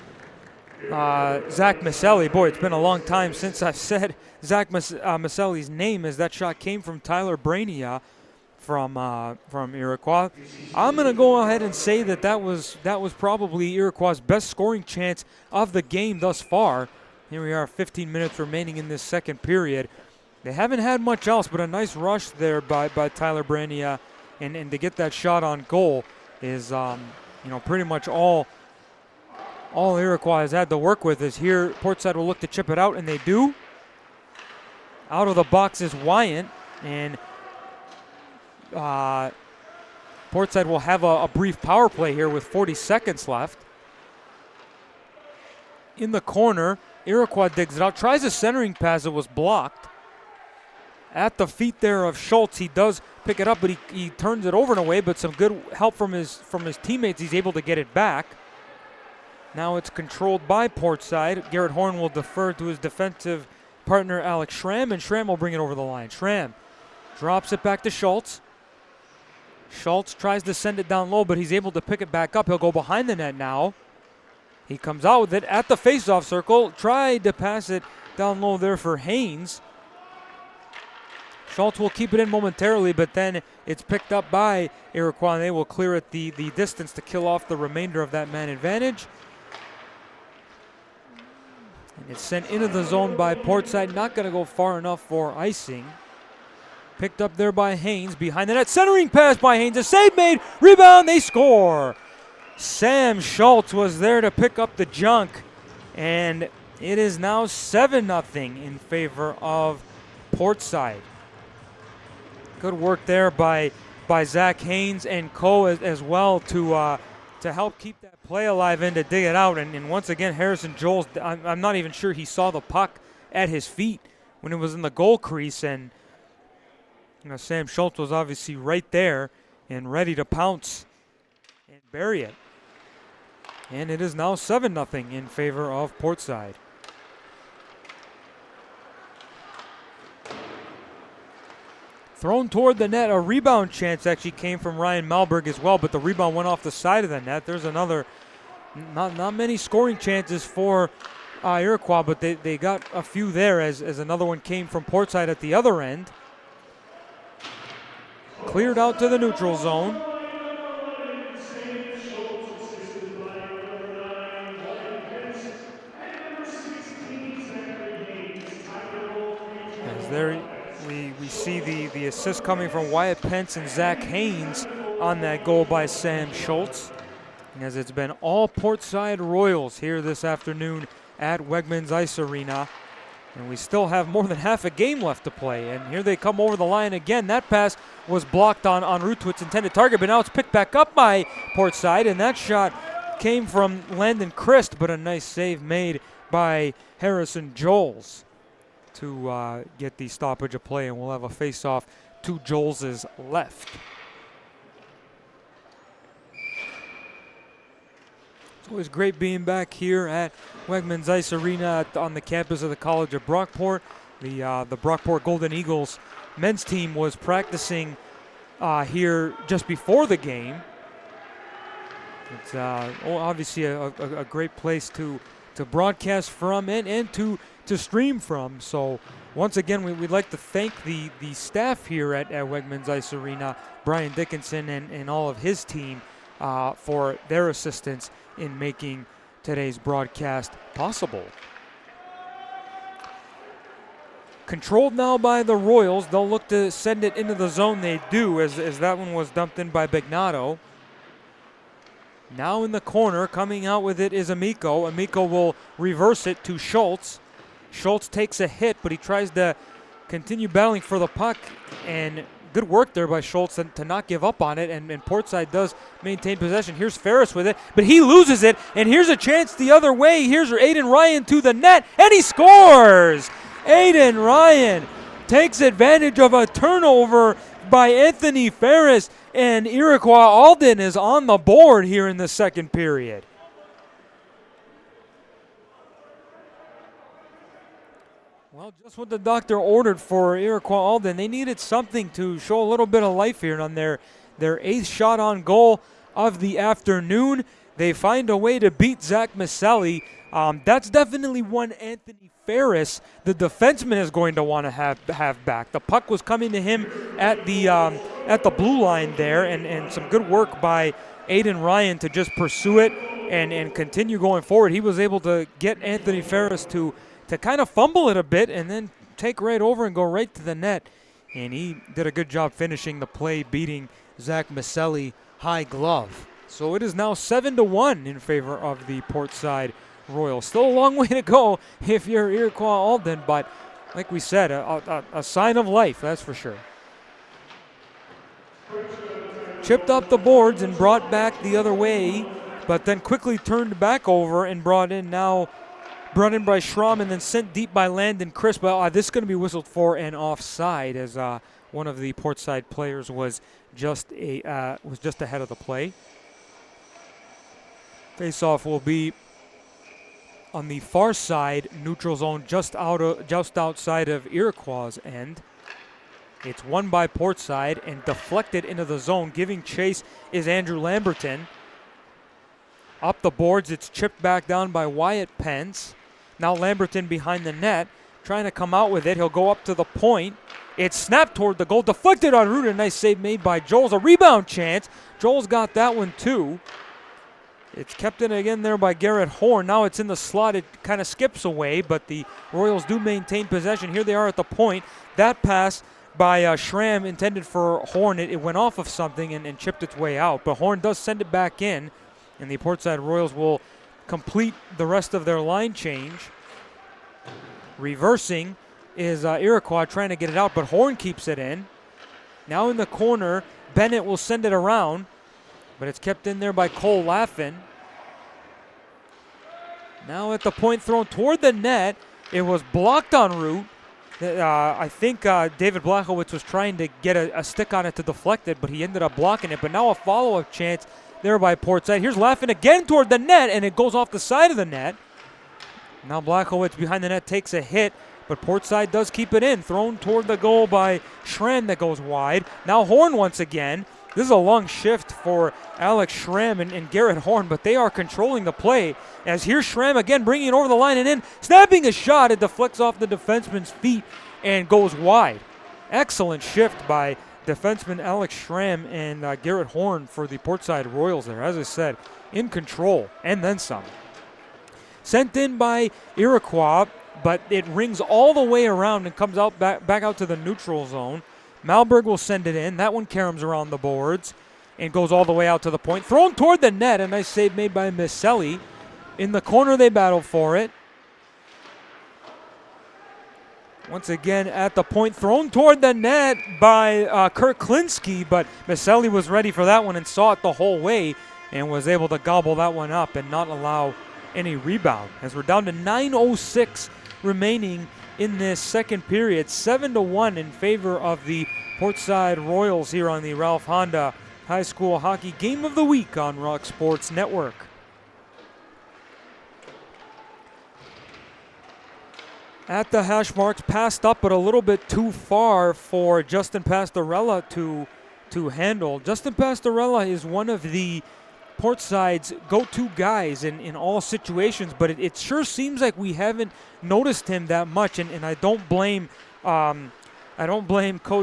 Zach Maselli. Boy, it's been a long time since I've said Zach Maselli's name, as that shot came from Tyler Brainia from Iroquois. I'm going to go ahead and say that was probably Iroquois' best scoring chance of the game thus far. Here we are, 15 minutes remaining in this second period. They haven't had much else, but a nice rush there by Tyler Brainia. And to get that shot on goal is, pretty much all Iroquois has had to work with. Is here, Portside will look to chip it out, and they do. Out of the box is Wyant, and Portside will have a brief power play here with 40 seconds left. In the corner, Iroquois digs it out, tries a centering pass that was blocked. At the feet there of Schultz, he does pick it up, but he turns it over and away, but some good help from his teammates. He's able to get it back. Now it's controlled by Portside. Garrett Horn will defer to his defensive partner, Alex Schramm, and Schramm will bring it over the line. Schramm drops it back to Schultz. Schultz tries to send it down low, but he's able to pick it back up. He'll go behind the net now. He comes out with it at the faceoff circle. Tried to pass it down low there for Haynes. Schultz will keep it in momentarily, but then it's picked up by Iroquois, and they will clear it the distance to kill off the remainder of that man advantage. And it's sent into the zone by Portside. Not going to go far enough for icing. Picked up there by Haynes behind the net. Centering pass by Haynes. A save made. Rebound. They score. Sam Schultz was there to pick up the junk. And it is now 7-0 in favor of Portside. Good work there by Zach Haynes and Co. as well to help keep that play alive and to dig it out. And once again, Harrison Joels, I'm not even sure he saw the puck at his feet when it was in the goal crease. And Sam Schultz was obviously right there and ready to pounce and bury it. And it is now 7-0 in favor of Portside. Thrown toward the net, a rebound chance actually came from Ryan Malberg as well, but the rebound went off the side of the net. There's another, not many scoring chances for Iroquois, but they got a few there as another one came from Portside at the other end. Cleared out to the neutral zone. see the assist coming from Wyatt Pence and Zach Haynes on that goal by Sam Schultz. As it's been all Portside Royals here this afternoon at Wegmans Ice Arena. And we still have more than half a game left to play. And here they come over the line again. That pass was blocked en route to its intended target, but now it's picked back up by Portside. And that shot came from Landon Christ, but a nice save made by Harrison Joels to get the stoppage of play. And we'll have a face-off to Joels' left. It's always great being back here at Wegmans Ice Arena on the campus of the College of Brockport. The Brockport Golden Eagles men's team was practicing here just before the game. It's obviously a great place to broadcast from and to stream from. So once again, we'd like to thank the staff here at Wegmans Ice Arena, Brian Dickinson and all of his team for their assistance in making today's broadcast possible. Controlled now by the Royals. They'll look to send it into the zone. They do, as that one was dumped in by Begnato. Now in the corner, coming out with it is Amico. Amico will reverse it to Schultz. Schultz takes a hit, but he tries to continue battling for the puck, and good work there by Schultz to not give up on it, and Portside does maintain possession. Here's Ferris with it, but he loses it, and here's a chance the other way. Here's Aiden Ryan to the net, and he scores! Aiden Ryan takes advantage of a turnover by Anthony Ferris, and Iroquois Alden is on the board here in the second period. Well, just what the doctor ordered for Iroquois Alden. They needed something to show a little bit of life here on their eighth shot on goal of the afternoon. They find a way to beat Zach Maselli. That's definitely one Anthony Ferris, the defenseman, is going to want to have back. The puck was coming to him at the blue line there, and some good work by Aiden Ryan to just pursue it and continue going forward. He was able to get Anthony Ferris to kind of fumble it a bit and then take right over and go right to the net. And he did a good job finishing the play, beating Zach Maselli high glove. So it is now 7-1 in favor of the Portside Royals. Still a long way to go if you're Iroquois Alden, but like we said, a sign of life, that's for sure. Chipped up the boards and brought back the other way, but then quickly turned back over and brought in by Schramm and then sent deep by Landon Crisp. But this is going to be whistled for an offside, as one of the Portside players was just ahead of the play. Face-off will be on the far side, neutral zone, just outside of Iroquois' end. It's won by Portside and deflected into the zone. Giving chase is Andrew Lamberton. Up the boards, it's chipped back down by Wyatt Pence. Now Lamberton behind the net, trying to come out with it. He'll go up to the point. It's snapped toward the goal, deflected en route. A nice save made by Joels. A rebound chance. Joels got that one too. It's kept in again there by Garrett Horn. Now it's in the slot. It kind of skips away, but the Royals do maintain possession. Here they are at the point. That pass by Schramm intended for Horn. It went off of something and chipped its way out. But Horn does send it back in, and the Portside Royals will complete the rest of their line change. Reversing is Iroquois trying to get it out, but Horn keeps it in. Now in the corner, Bennett will send it around, but it's kept in there by Cole Laffin. Now at the point, thrown toward the net. It was blocked en route. I think David Blachowicz was trying to get a stick on it to deflect it, but he ended up blocking it. But now a follow-up chance there by Portside. Here's Laffin again toward the net, and it goes off the side of the net. Now Blachowicz behind the net takes a hit, but Portside does keep it in. Thrown toward the goal by Schramm that goes wide. Now Horn once again. This is a long shift for Alex Schramm and Garrett Horn, but they are controlling the play. As here's Schramm again bringing it over the line and in. Snapping a shot. It deflects off the defenseman's feet and goes wide. Excellent shift by defenseman Alex Schramm and Garrett Horn for the Portside Royals there. As I said, in control and then some. Sent in by Iroquois, but it rings all the way around and comes out back out to the neutral zone. Malberg will send it in. That one caroms around the boards and goes all the way out to the point. Thrown toward the net. A nice save made by Misselli. In the corner, they battle for it. Once again at the point, thrown toward the net by Kurt Klinsky, but Misselli was ready for that one and saw it the whole way and was able to gobble that one up and not allow any rebound. As we're down to 9:06 remaining in this second period, 7-1 in favor of the Portside Royals here on the Ralph Honda High School Hockey Game of the Week on Rock Sports Network. At the hash marks, passed up but a little bit too far for Justin Pastorella to handle. Justin Pastorella is one of the Portside's go-to guys in all situations, but it sure seems like we haven't noticed him that much, and I don't blame Coach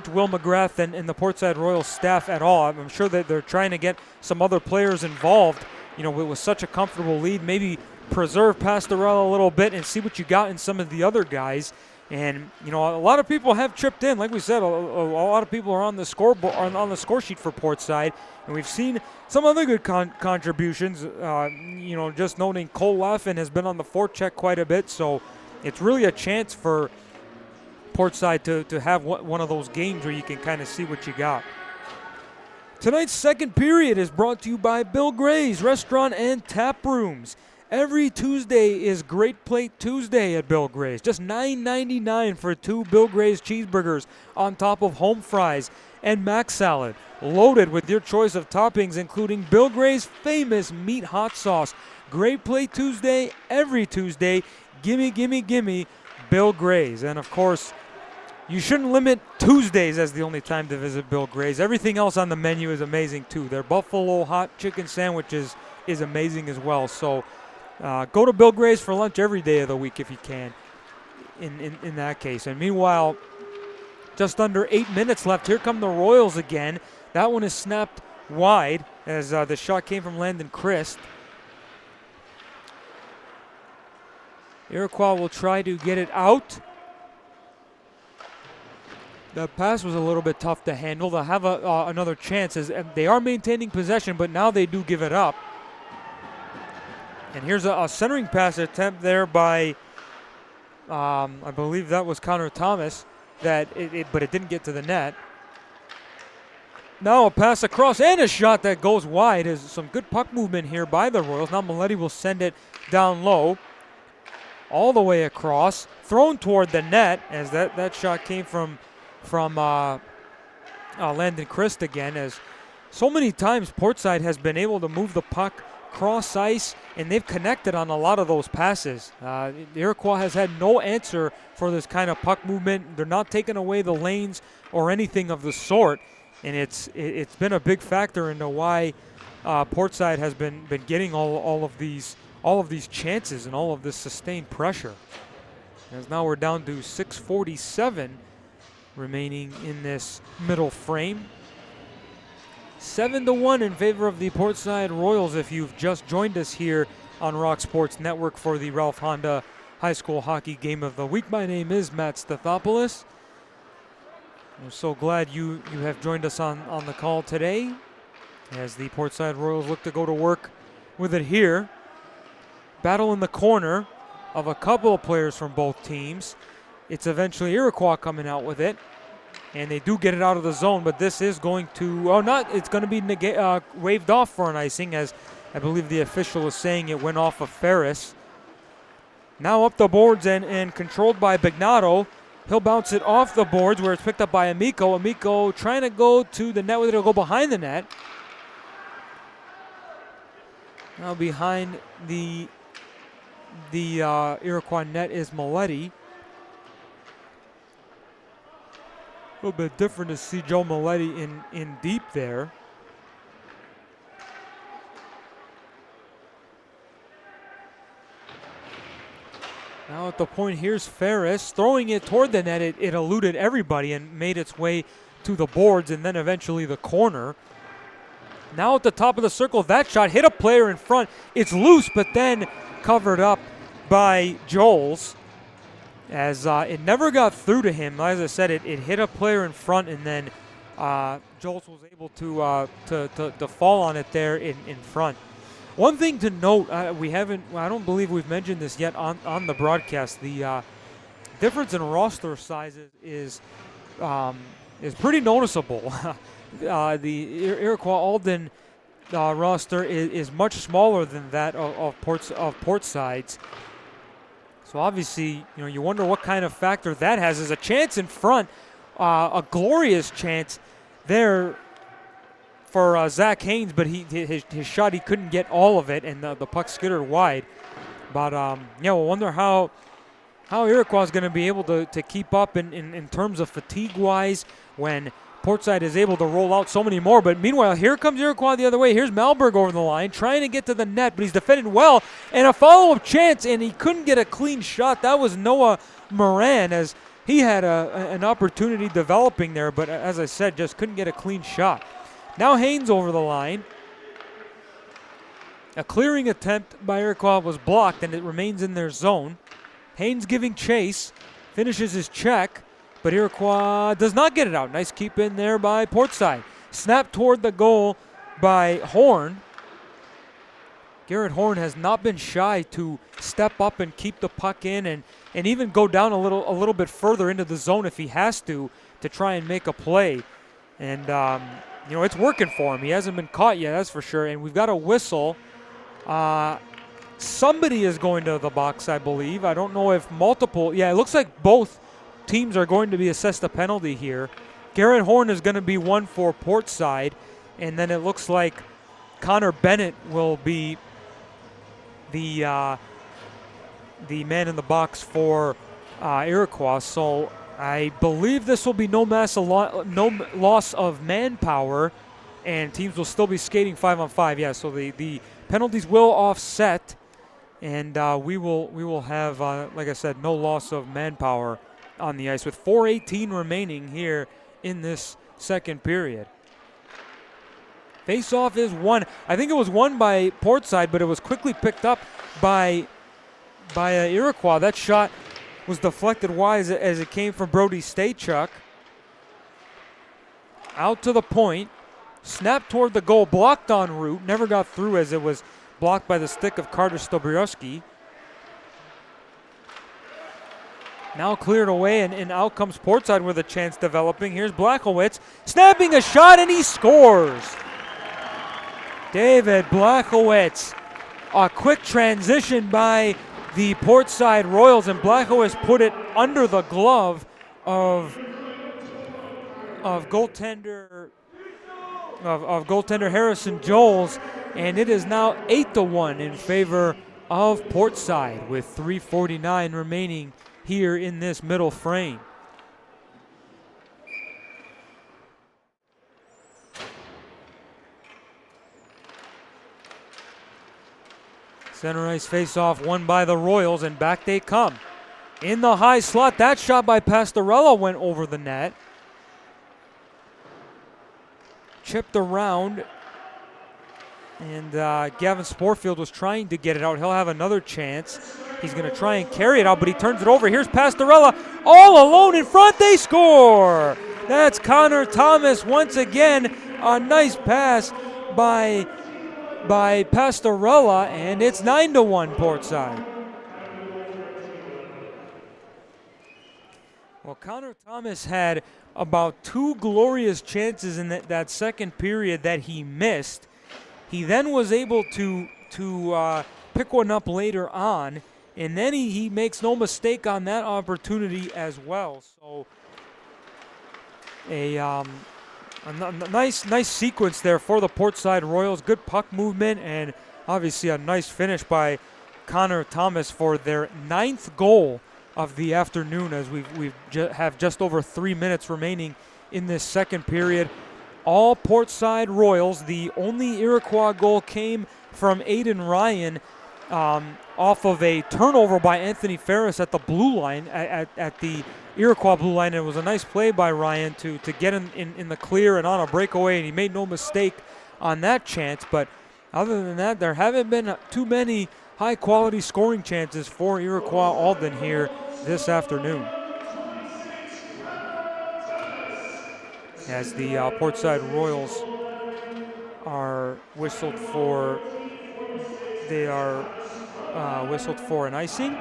Will McGrath and the Portside Royals staff at all. I'm sure that they're trying to get some other players involved. You know, with such a comfortable lead, maybe preserve Pastorella a little bit and see what you got in some of the other guys. And, you know, a lot of people have chipped in. Like we said, a lot of people are on the scoreboard, on the score sheet for Portside. And we've seen some other good contributions. You know, just noting Cole Laffin has been on the forecheck quite a bit. So it's really a chance for Portside to have one of those games where you can kind of see what you got. Tonight's second period is brought to you by Bill Gray's Restaurant and Tap Rooms. Every Tuesday is Great Plate Tuesday at Bill Gray's. Just $9.99 for 2 Bill Gray's cheeseburgers on top of home fries and mac salad. Loaded with your choice of toppings, including Bill Gray's famous meat hot sauce. Great Plate Tuesday, every Tuesday. Gimme, gimme, gimme, Bill Gray's. And, of course, you shouldn't limit Tuesdays as the only time to visit Bill Gray's. Everything else on the menu is amazing, too. Their buffalo hot chicken sandwiches is amazing as well. So, go to Bill Gray's for lunch every day of the week if you can, in that case. And meanwhile, just under 8 minutes left. Here come the Royals again. That one is snapped wide as the shot came from Landon Christ. Iroquois will try to get it out. The pass was a little bit tough to handle. They'll have another chance as they are maintaining possession, but now they do give it up. And here's a centering pass attempt there by, I believe that was Connor Thomas, but it didn't get to the net. Now a pass across and a shot that goes wide. Is some good puck movement here by the Royals. Now Maletti will send it down low, all the way across, thrown toward the net as that shot came from Landon Christ again. As so many times Portside has been able to move the puck cross ice, and they've connected on a lot of those passes. Iroquois has had no answer for this kind of puck movement. They're not taking away the lanes or anything of the sort, and it's been a big factor into why Portside has been getting all of these chances and all of this sustained pressure. As now we're down to 6:47 remaining in this middle frame. 7-1 in favor of the Portside Royals if you've just joined us here on Rock Sports Network for the Ralph Honda High School Hockey Game of the Week. My name is Matt Stathopoulos. We're so glad you have joined us on the call today as the Portside Royals look to go to work with it here. Battle in the corner of a couple of players from both teams. It's eventually Iroquois coming out with it. And they do get it out of the zone, but this is going to, it's going to be waved off for an icing, as I believe the official is saying it went off of Ferris. Now up the boards and controlled by Bignato. He'll bounce it off the boards where it's picked up by Amico. Amico trying to go to the net with it. It'll go behind the net. Now behind the Iroquois net is Maletti. A little bit different to see Joe Maletti in deep there. Now at the point, here's Ferris throwing it toward the net. It eluded everybody and made its way to the boards and then eventually the corner. Now at the top of the circle, that shot hit a player in front. It's loose, but then covered up by Joels. as it never got through to him. As I said, it hit a player in front, and then Jols was able to fall on it there in front. One thing to note, I don't believe we've mentioned this yet on the broadcast. The difference in roster sizes is pretty noticeable. The Iroquois Alden roster is much smaller than that of Portside's. So obviously, you wonder what kind of factor that has. There's a chance in front, a glorious chance there for Zach Haynes, but his shot, he couldn't get all of it, and the puck skittered wide. But we'll wonder how Iroquois is going to be able to keep up in terms of fatigue-wise when Portside is able to roll out so many more. But meanwhile, here comes Iroquois the other way. Here's Malberg over the line, trying to get to the net, but he's defended well. And a follow-up chance, and he couldn't get a clean shot. That was Noah Moran, as he had an opportunity developing there, but as I said, just couldn't get a clean shot. Now Haynes over the line. A clearing attempt by Iroquois was blocked, and it remains in their zone. Haynes giving chase, finishes his check, but Iroquois does not get it out. Nice keep in there by Portside. Snap toward the goal by Horn. Garrett Horn has not been shy to step up and keep the puck in and even go down a little bit further into the zone if he has to try and make a play. And, it's working for him. He hasn't been caught yet, that's for sure. And we've got a whistle. Somebody is going to the box, I believe. I don't know if multiple. Yeah, it looks like both teams are going to be assessed a penalty here. Garrett Horn is going to be one for Portside, and then it looks like Connor Bennett will be the man in the box for Iroquois. So I believe this will be no loss of manpower, and teams will still be skating 5-on-5. Yeah, so the penalties will offset, and we will have, like I said, no loss of manpower on the ice with 4:18 remaining here in this second period. Face-off is won. I think it was won by Portside, but it was quickly picked up by Iroquois. That shot was deflected wide as it came from Brody Stachuk. Out to the point. Snap toward the goal. Blocked en route. Never got through as it was blocked by the stick of Carter Stobriowski. Now cleared away, and out comes Portside with a chance developing. Here's Blachowicz snapping a shot, and he scores. David Blachowicz. A quick transition by the Portside Royals, and Blachowicz put it under the glove of goaltender Harrison Jols, and it is now 8-1 in favor of Portside with 3:49 remaining here in this middle frame. Center ice face-off won by the Royals, and back they come. In the high slot, that shot by Pastorella went over the net. Chipped around, and Gavin Sporfield was trying to get it out. He'll have another chance. He's going to try and carry it out, but he turns it over. Here's Pastorella all alone in front. They score. That's Connor Thomas once again. A nice pass by Pastorella, and it's 9-1 Portside. Well, Connor Thomas had about 2 glorious chances in that second period that he missed. He then was able to pick one up later on, and then he makes no mistake on that opportunity as well. So a nice sequence there for the Portside Royals. Good puck movement, and obviously a nice finish by Connor Thomas for their 9th goal of the afternoon, as we have just over 3 minutes remaining in this second period. All Portside Royals. The only Iroquois goal came from Aiden Ryan off of a turnover by Anthony Ferris at the blue line, at the Iroquois blue line. It was a nice play by Ryan to get in the clear and on a breakaway, and he made no mistake on that chance. But other than that, there haven't been too many high-quality scoring chances for Iroquois Alden here this afternoon. As the Portside Royals are whistled for, they are whistled for an icing.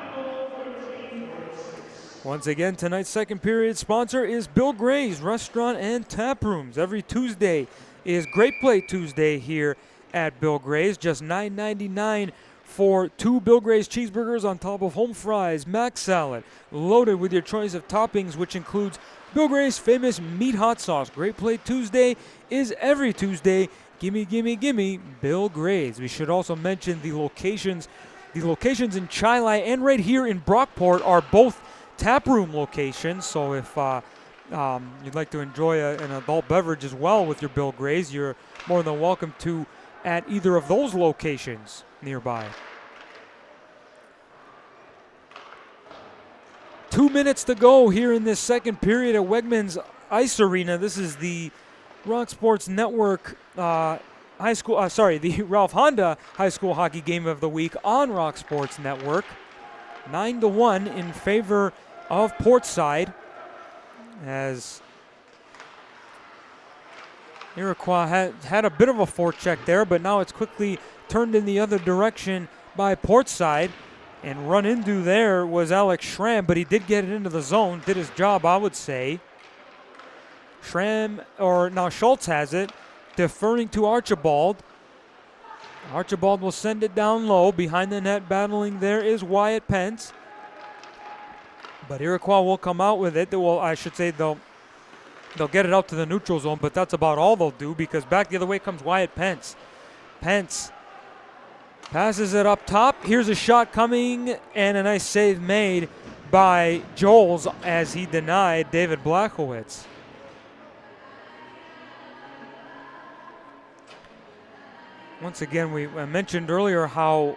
Once again, tonight's second period sponsor is Bill Gray's Restaurant and Tap Rooms. Every Tuesday is Great Plate Tuesday here at Bill Gray's. Just $9.99 for 2 Bill Gray's cheeseburgers on top of home fries, mac salad, loaded with your choice of toppings, which includes Bill Gray's famous meat hot sauce. Great Plate Tuesday is every Tuesday. Gimme, gimme, gimme, Bill Gray's. We should also mention the locations. The locations in Chilai and right here in Brockport are both tap room locations. So if you'd like to enjoy an adult beverage as well with your Bill Gray's, you're more than welcome to at either of those locations nearby. 2 minutes to go here in this second period at Wegmans Ice Arena. This is the Rock Sports Network the Ralph Honda High School Hockey Game of the Week on Rock Sports Network. 9-1 in favor of Portside, as Iroquois had a bit of a forecheck there, but now it's quickly turned in the other direction by Portside. And run into there was Alex Schramm, but he did get it into the zone, did his job, I would say. Now Schultz has it, deferring to Archibald. Archibald will send it down low. Behind the net, battling there is Wyatt Pence. But Iroquois will come out with it. Well, I should say they'll get it out to the neutral zone, but that's about all they'll do, because back the other way comes Wyatt Pence. Pence passes it up top. Here's a shot coming, and a nice save made by Joels as he denied David Blachowicz. Once again, I mentioned earlier how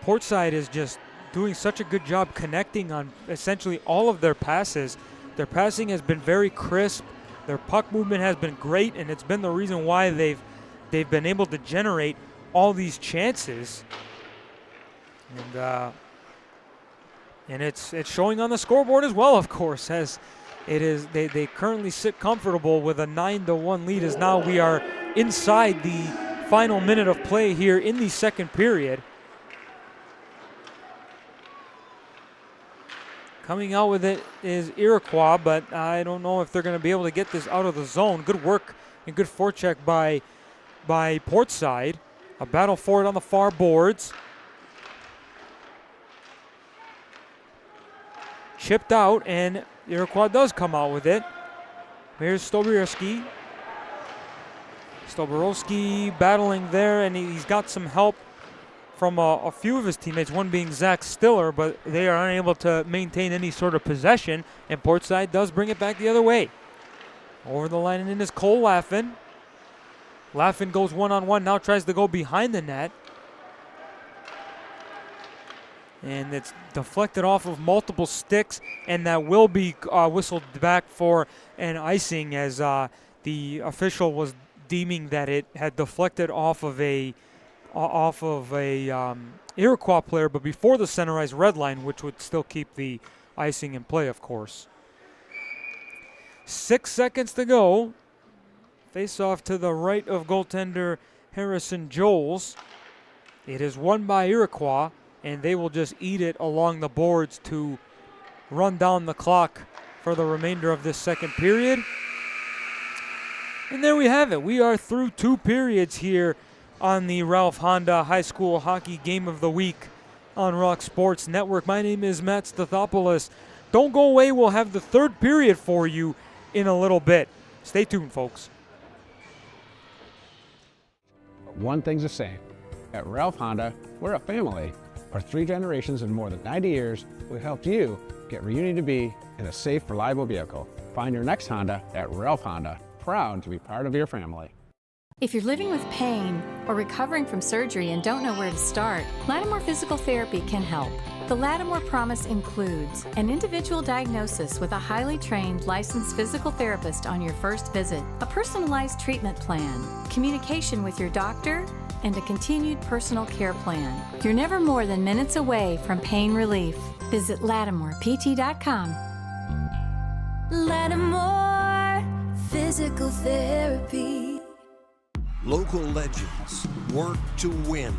Portside is just doing such a good job connecting on essentially all of their passes. Their passing has been very crisp. Their puck movement has been great, and it's been the reason why they've been able to generate all these chances. And it's showing on the scoreboard as well, of course, as it is they currently sit comfortable with a 9-1 lead, as now we are inside the final minute of play here in the second period. Coming out with it is Iroquois, but I don't know if they're going to be able to get this out of the zone. Good work and good forecheck by Portside. A battle for it on the far boards. Chipped out, and Iroquois does come out with it. Here's Stoborowski. Stoborowski battling there, and he's got some help from a few of his teammates, one being Zach Stiller, but they are unable to maintain any sort of possession, and Portside does bring it back the other way. Over the line and in is Cole Laffin. Laffin goes one-on-one, now tries to go behind the net. And it's deflected off of multiple sticks, and that will be whistled back for an icing, as the official was deeming that it had deflected off of a Iroquois player, but before the center ice red line, which would still keep the icing in play, of course. 6 seconds to go. Face off to the right of goaltender Harrison Joels. It is won by Iroquois, and they will just eat it along the boards to run down the clock for the remainder of this second period. And there we have it. We are through 2 periods here on the Ralph Honda High School Hockey Game of the Week on Rock Sports Network. My name is Matt Stathopoulos. Don't go away. We'll have the 3rd period for you in a little bit. Stay tuned, folks. One thing's the same. At Ralph Honda, we're a family. For 3 generations and more than 90 years, we've helped you get where you need to be in a safe, reliable vehicle. Find your next Honda at Ralph Honda. Proud to be part of your family. If you're living with pain or recovering from surgery and don't know where to start, Lattimore Physical Therapy can help. The Lattimore Promise includes an individual diagnosis with a highly trained licensed physical therapist on your first visit, a personalized treatment plan, communication with your doctor, and a continued personal care plan. You're never more than minutes away from pain relief. Visit LattimorePT.com. Lattimore Physical Therapy. Local legends work to win,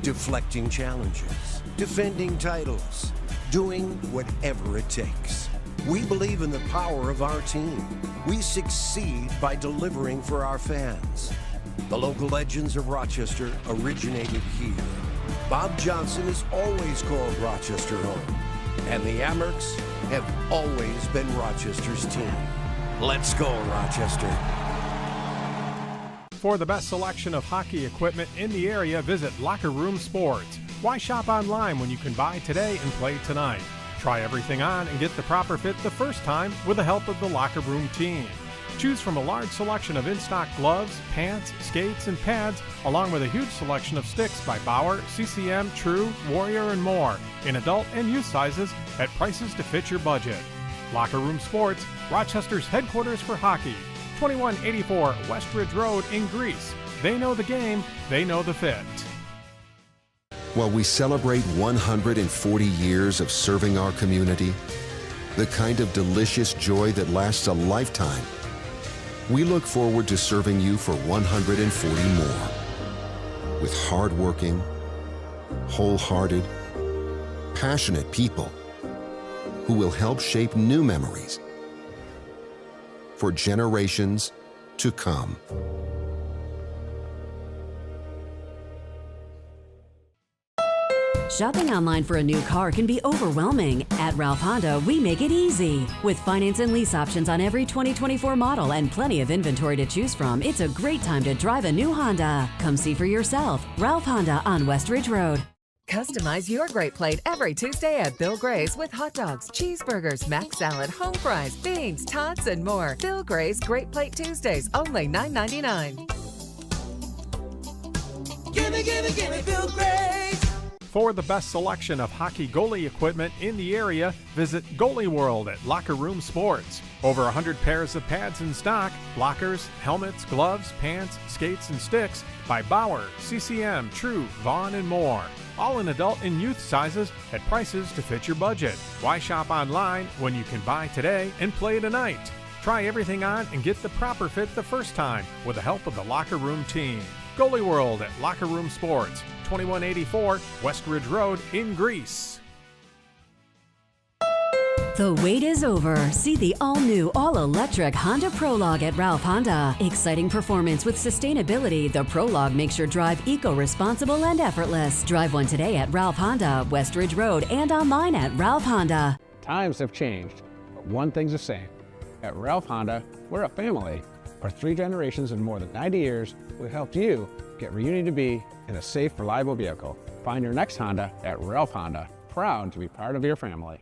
deflecting challenges, defending titles, doing whatever it takes. We believe in the power of our team. We succeed by delivering for our fans. The local legends of Rochester originated here. Bob Johnson has always called Rochester home, and the Amerks have always been Rochester's team. Let's go, Rochester. For the best selection of hockey equipment in the area, visit Locker Room Sports. Why shop online when you can buy today and play tonight? Try everything on and get the proper fit the first time with the help of the Locker Room team. Choose from a large selection of in-stock gloves, pants, skates, and pads, along with a huge selection of sticks by Bauer, CCM, True, Warrior, and more, in adult and youth sizes at prices to fit your budget. Locker Room Sports, Rochester's headquarters for hockey. 2184 Westridge Road in Greece. They know the game, they know the fit. While we celebrate 140 years of serving our community, the kind of delicious joy that lasts a lifetime, we look forward to serving you for 140 more. With hardworking, wholehearted, passionate people who will help shape new memories for generations to come. Shopping online for a new car can be overwhelming. At Ralph Honda, we make it easy. With finance and lease options on every 2024 model and plenty of inventory to choose from, it's a great time to drive a new Honda. Come see for yourself. Ralph Honda on Westridge Road. Customize your great plate every Tuesday at Bill Gray's with hot dogs, cheeseburgers, mac salad, home fries, beans, tots, and more. Bill Gray's Great Plate Tuesdays, only $9.99. Gimme, gimme, gimme Bill Gray's. For the best selection of hockey goalie equipment in the area, visit Goalie World at Locker Room Sports. Over 100 pairs of pads in stock, blockers, helmets, gloves, pants, skates, and sticks by Bauer, CCM, True, Vaughn, and more. All in adult and youth sizes at prices to fit your budget. Why shop online when you can buy today and play tonight? Try everything on and get the proper fit the first time with the help of the Locker Room team. Goalie World at Locker Room Sports, 2184 Westridge Road in Greece. The wait is over. See the all-new, all-electric Honda Prologue at Ralph Honda. Exciting performance with sustainability, the Prologue makes your drive eco-responsible and effortless. Drive one today at Ralph Honda, Westridge Road, and online at Ralph Honda. Times have changed, but one thing's the same. At Ralph Honda, we're a family. For 3 generations and more than 90 years, we've helped you get where you need to be in a safe, reliable vehicle. Find your next Honda at Ralph Honda. Proud to be part of your family.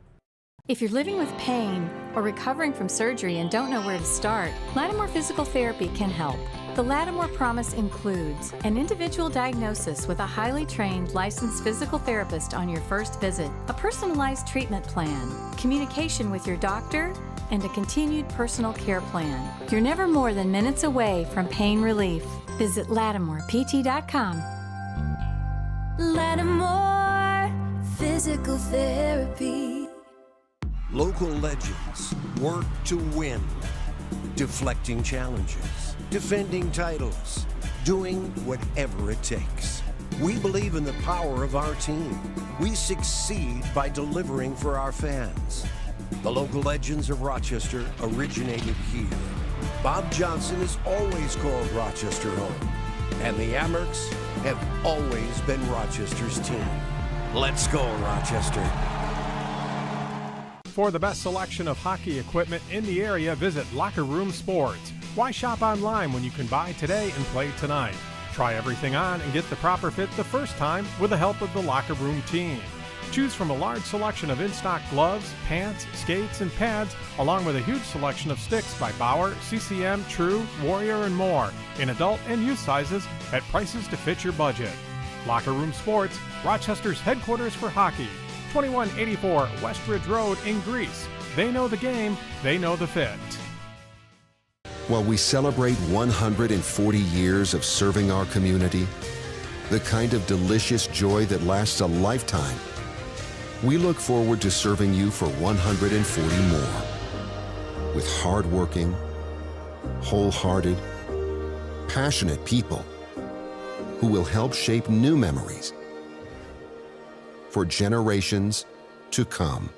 If you're living with pain or recovering from surgery and don't know where to start, Lattimore Physical Therapy can help. The Lattimore Promise includes an individual diagnosis with a highly trained, licensed physical therapist on your first visit, a personalized treatment plan, communication with your doctor, and a continued personal care plan. You're never more than minutes away from pain relief. Visit LattimorePT.com. Lattimore Physical Therapy. Local legends work to win, deflecting challenges, defending titles, doing whatever it takes. We believe in the power of our team. We succeed by delivering for our fans. The local legends of Rochester originated here. Bob Johnson has always called Rochester home, and the Amerks have always been Rochester's team. Let's go, Rochester. For the best selection of hockey equipment in the area, visit Locker Room Sports. Why shop online when you can buy today and play tonight? Try everything on and get the proper fit the first time with the help of the Locker Room team. Choose from a large selection of in-stock gloves, pants, skates, and pads, along with a huge selection of sticks by Bauer, CCM, True, Warrior, and more, in adult and youth sizes at prices to fit your budget. Locker Room Sports, Rochester's headquarters for hockey. 2184 Westridge Road in Greece. They know the game, they know the fit. While we celebrate 140 years of serving our community, the kind of delicious joy that lasts a lifetime, We look forward to serving you for 140 more. With hardworking, wholehearted, passionate people who will help shape new memories for generations to come.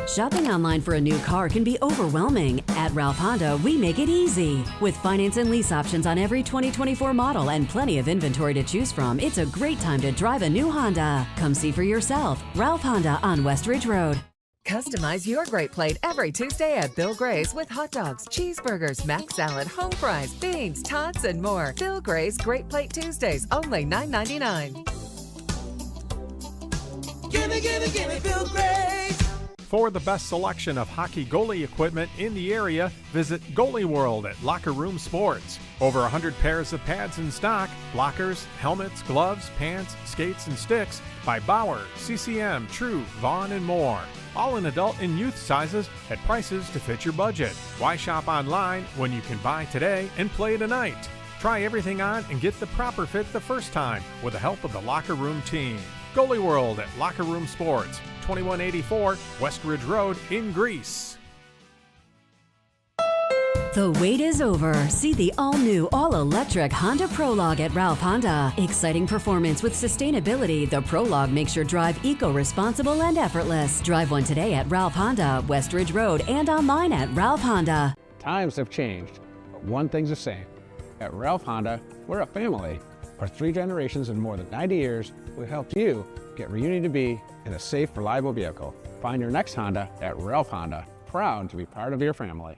Shopping online for a new car can be overwhelming. At Ralph Honda, we make it easy. With finance and lease options on every 2024 model and plenty of inventory to choose from, it's a great time to drive a new Honda. Come see for yourself. Ralph Honda on West Ridge Road. Customize your great plate every Tuesday at Bill Gray's with hot dogs, cheeseburgers, mac salad, home fries, beans, tots, and more. Bill Gray's Great Plate Tuesdays, only $9.99. Gimme Bill Gray's. For the best selection of hockey goalie equipment in the area, visit Goalie World at Locker Room Sports. Over 100 pairs of pads in stock, blockers, helmets, gloves, pants, skates, and sticks by Bauer, CCM, True, Vaughn, and more. All in adult and youth sizes at prices to fit your budget. Why shop online when you can buy today and play tonight? Try everything on and get the proper fit the first time with the help of the Locker Room team. Goalie World at Locker Room Sports, 2184 West Ridge Road in Greece. The wait is over. See the all-new, all-electric Honda Prologue at Ralph Honda. Exciting performance with sustainability, the Prologue makes your drive eco-responsible and effortless. Drive one today at Ralph Honda, West Ridge Road, and online at Ralph Honda. Times have changed, but one thing's the same. At Ralph Honda, we're a family. For 3 generations and more than 90 years, we've helped you get where you need to be in a safe, reliable vehicle. Find your next Honda at Ralph Honda. Proud to be part of your family.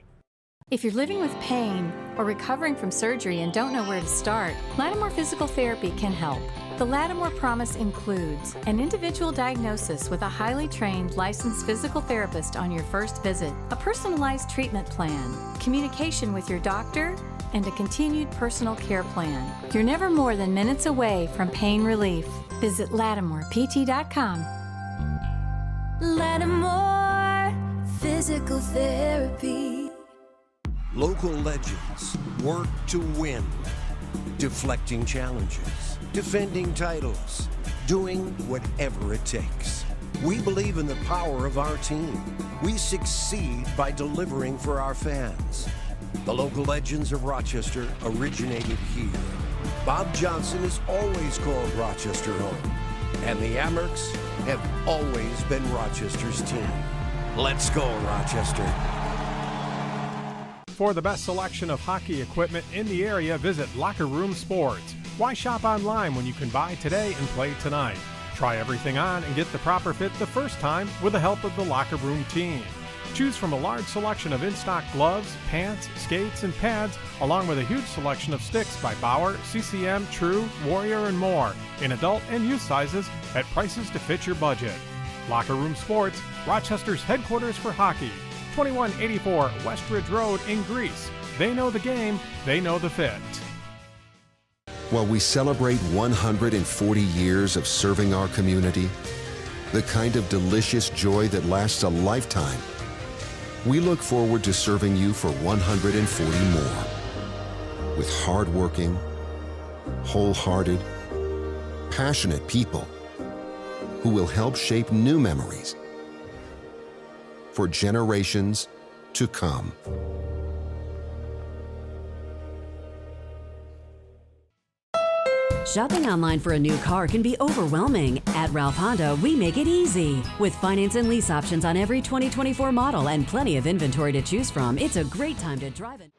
If you're living with pain or recovering from surgery and don't know where to start, Lattimore Physical Therapy can help. The Lattimore Promise includes an individual diagnosis with a highly trained licensed physical therapist on your first visit, a personalized treatment plan, communication with your doctor, and a continued personal care plan. You're never more than minutes away from pain relief. Visit LattimorePT.com. Lattimore Physical Therapy. Local legends work to win, deflecting challenges, defending titles, doing whatever it takes. We believe in the power of our team. We succeed by delivering for our fans. The local legends of Rochester originated here. Bob Johnson has always called Rochester home, and the Amerks have always been Rochester's team. Let's go, Rochester. For the best selection of hockey equipment in the area, visit Locker Room Sports. Why shop online when you can buy today and play tonight? Try everything on and get the proper fit the first time with the help of the Locker Room team. Choose from a large selection of in-stock gloves, pants, skates, and pads, along with a huge selection of sticks by Bauer, CCM, True, Warrior, and more, in adult and youth sizes at prices to fit your budget. Locker Room Sports, Rochester's headquarters for hockey, 2184 West Ridge Road in Greece. They know the game, they know the fit. While we celebrate 140 years of serving our community, the kind of delicious joy that lasts a lifetime, we look forward to serving you for 140 more. With hardworking, wholehearted, passionate people who will help shape new memories for generations to come. Shopping online for a new car can be overwhelming. At Ralph Honda, we make it easy. With finance and lease options on every 2024 model and plenty of inventory to choose from, it's a great time to drive it.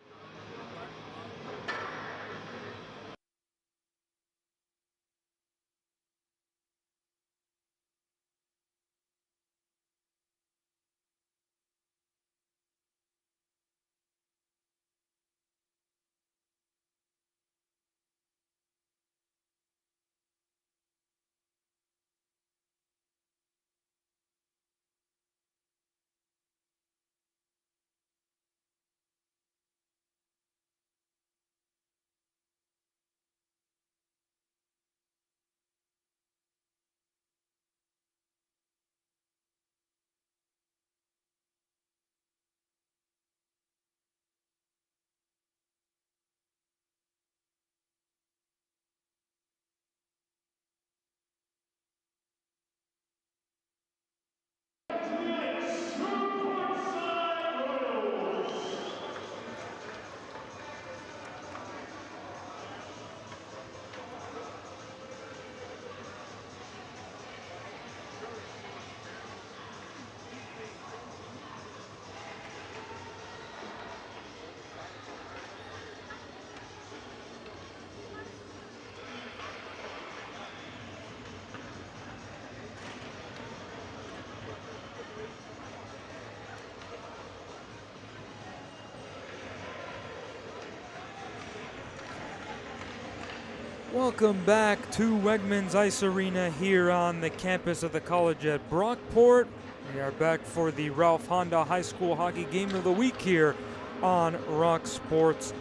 Welcome back to Wegmans Ice Arena here on the campus of the college at Brockport. We are back for the Ralph Honda High School Hockey Game of the Week here on Rock Sports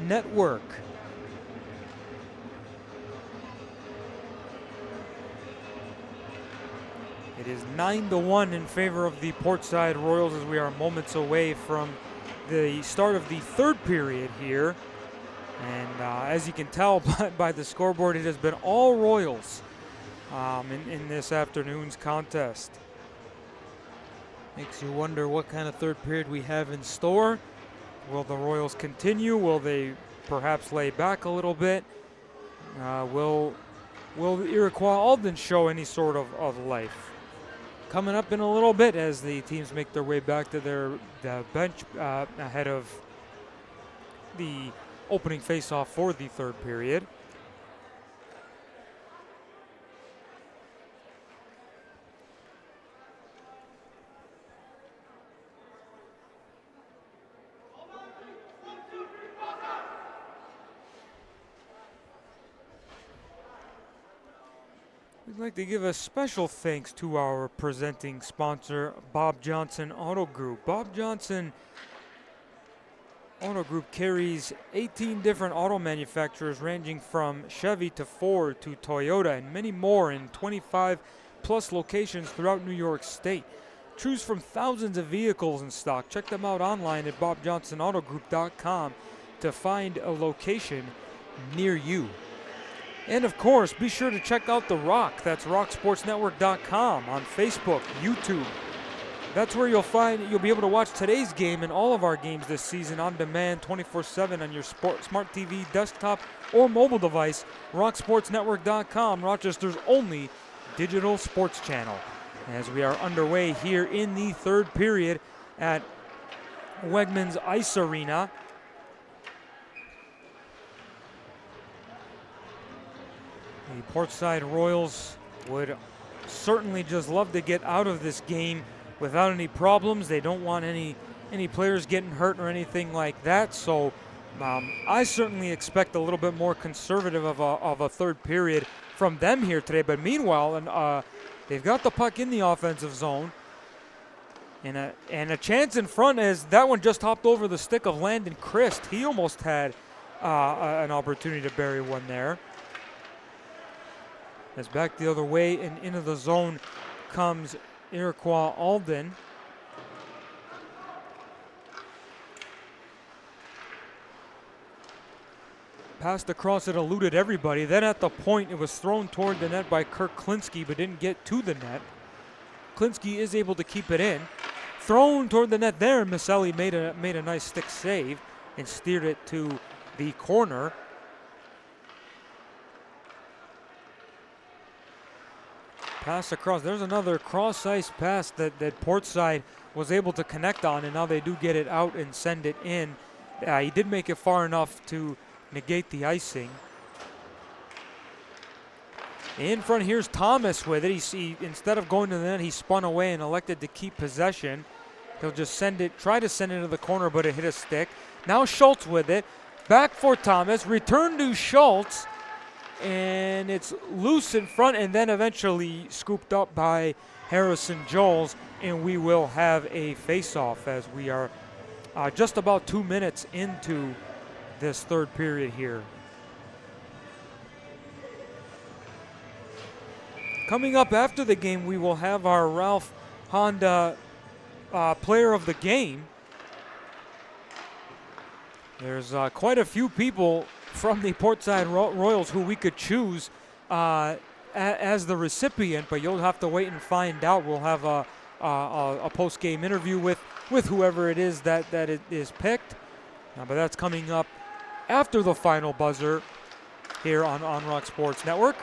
Network. It is 9-1 in favor of the Portside Royals as we are moments away from the start of the third period here. And as you can tell by the scoreboard, it has been all Royals in this afternoon's contest. Makes you wonder what kind of third period we have in store. Will the Royals continue? Will they perhaps lay back a little bit? Will the Iroquois Alden show any sort of life? Coming up in a little bit as the teams make their way back to the bench ahead of the opening face-off for the third period. We'd like to give a special thanks to our presenting sponsor, Bob Johnson Auto Group. Bob Johnson Auto Group carries 18 different auto manufacturers ranging from Chevy to Ford to Toyota and many more in 25 plus locations throughout New York State. Choose from thousands of vehicles in stock. Check them out online at bobjohnsonautogroup.com to find a location near you. And of course, be sure to check out The Rock. That's rocksportsnetwork.com on Facebook, YouTube. That's where you'll be able to watch today's game and all of our games this season on demand 24/7 on your smart TV, desktop, or mobile device. rocksportsnetwork.com, Rochester's only digital sports channel. As we are underway here in the third period at Wegmans Ice Arena. The Portside Royals would certainly just love to get out of this game without any problems. They don't want any players getting hurt or anything like that. So I certainly expect a little bit more conservative of a third period from them here today. But meanwhile, they've got the puck in the offensive zone. And a chance in front as that one just hopped over the stick of Landon Christ. He almost had an opportunity to bury one there. As back the other way and into the zone comes Iroquois Alden. Passed across, it eluded everybody. Then at the point, it was thrown toward the net by Kirk Klinsky, but didn't get to the net. Klinsky is able to keep it in. Thrown toward the net there, and Maselli made a nice stick save and steered it to the corner. Pass across. There's another cross-ice pass that Portside was able to connect on, and now they do get it out and send it in. He did make it far enough to negate the icing. In front, here's Thomas with it. He instead of going to the net, he spun away and elected to keep possession. He'll just try to send it to the corner, but it hit a stick. Now Schultz with it. Back for Thomas. Return to Schultz. And it's loose in front and then eventually scooped up by Harrison Joels, and we will have a face-off as we are just about 2 minutes into this third period here. Coming up after the game, we will have our Ralph Honda player of the game. There's quite a few people from the Portside Royals who we could choose as the recipient, but you'll have to wait and find out. We'll have a post-game interview with whoever it is that it is picked, but that's coming up after the final buzzer here on Rock Sports Network.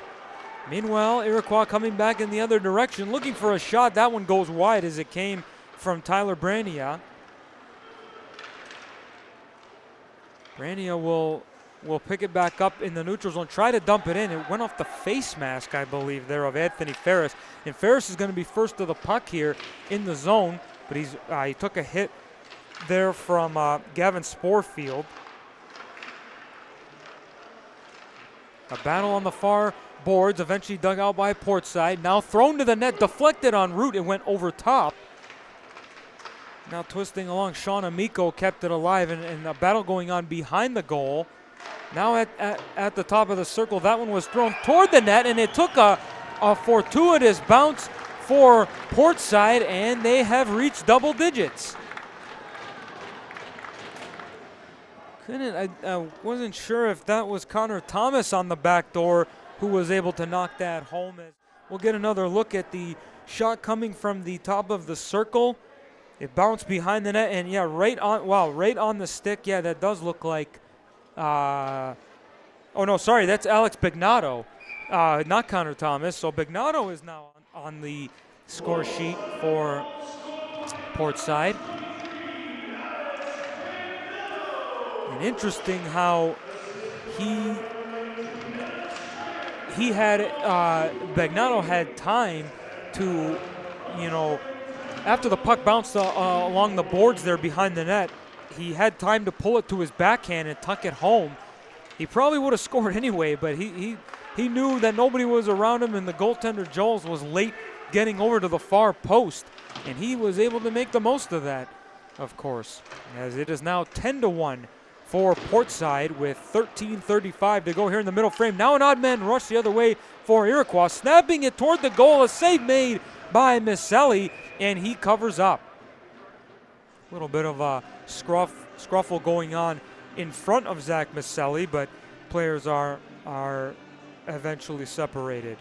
Meanwhile, Iroquois coming back in the other direction, looking for a shot. That one goes wide as it came from Tyler Brania. Brania will pick it back up in the neutral zone, try to dump it in. It went off the face mask, I believe, there of Anthony Ferris. And Ferris is going to be first to the puck here in the zone, but he took a hit there from Gavin Sporefield. A battle on the far boards, eventually dug out by Portside. Now thrown to the net, deflected en route, it went over top. Now twisting along, Sean Amico kept it alive, and a battle going on behind the goal. Now at the top of the circle, that one was thrown toward the net, and it took a fortuitous bounce for Portside, and they have reached double digits. I wasn't sure if that was Connor Thomas on the back door who was able to knock that home. We'll get another look at the shot coming from the top of the circle. It bounced behind the net, and yeah, right on the stick. Yeah, that does look like, oh no, sorry, that's Alex Bignato, not Connor Thomas. So Bignato is now on the score sheet for Portside. And interesting how he had, Bignato had time to, after the puck bounced along the boards there behind the net, he had time to pull it to his backhand and tuck it home. He probably would have scored anyway, but he knew that nobody was around him, and the goaltender Joels was late getting over to the far post, and he was able to make the most of that, of course, as it is now 10-1 for Portside with 13:35 to go here in the middle frame. Now an odd man rush the other way for Iroquois, snapping it toward the goal. A save made by Misselli, and he covers up. A little bit of a scruffle going on in front of Zach Misselli, but players are eventually separated.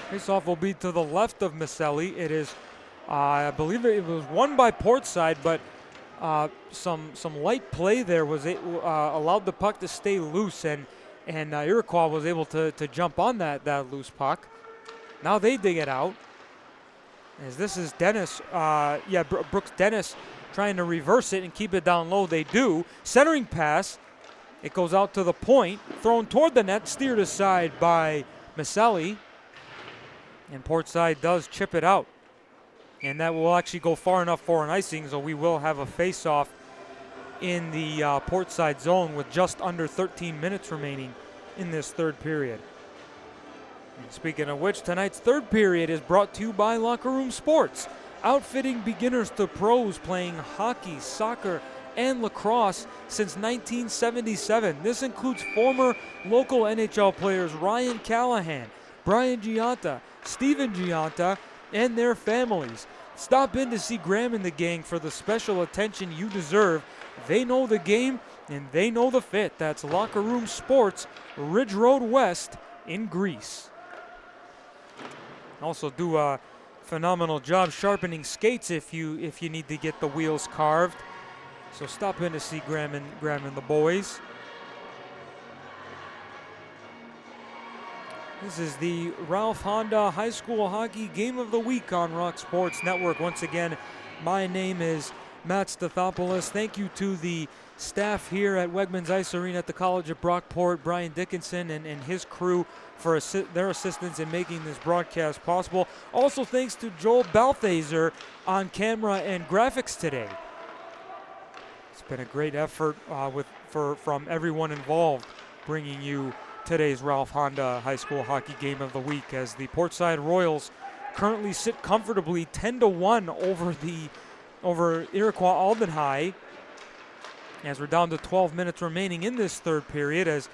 Faceoff will be to the left of Misselli. It is, I believe it was won by Portside, but some light play there was allowed the puck to stay loose, and Iroquois was able to jump on that loose puck. Now they dig it out, as this is Dennis, Brooks Dennis trying to reverse it and keep it down low. They do. Centering pass. It goes out to the point, thrown toward the net, steered aside by Misselli. And Portside does chip it out. And that will actually go far enough for an icing, so we will have a face-off in the Portside zone with just under 13 minutes remaining in this third period. And speaking of which, tonight's third period is brought to you by Locker Room Sports, outfitting beginners to pros playing hockey, soccer, and lacrosse since 1977. This includes former local NHL players Ryan Callahan, Brian Giunta, Steven Giunta, and their families. Stop in to see Graham and the gang for the special attention you deserve. They know the game and they know the fit. That's Locker Room Sports, Ridge Road West in Greece. Also do a phenomenal job sharpening skates if you need to get the wheels carved. So stop in to see Graham and the boys. This is the Ralph Honda High School Hockey Game of the Week on Rock Sports Network. Once again, my name is Matt Stathopoulos. Thank you to the staff here at Wegmans Ice Arena at the College of Brockport, Brian Dickinson and his crew for their assistance in making this broadcast possible. Also thanks to Joel Balthaser on camera and graphics today. It's been a great effort from everyone involved bringing you today's Ralph Honda High School Hockey Game of the Week, as the Portside Royals currently sit comfortably 10-1 over Iroquois Alden High, as we're down to 12 minutes remaining in this third period, as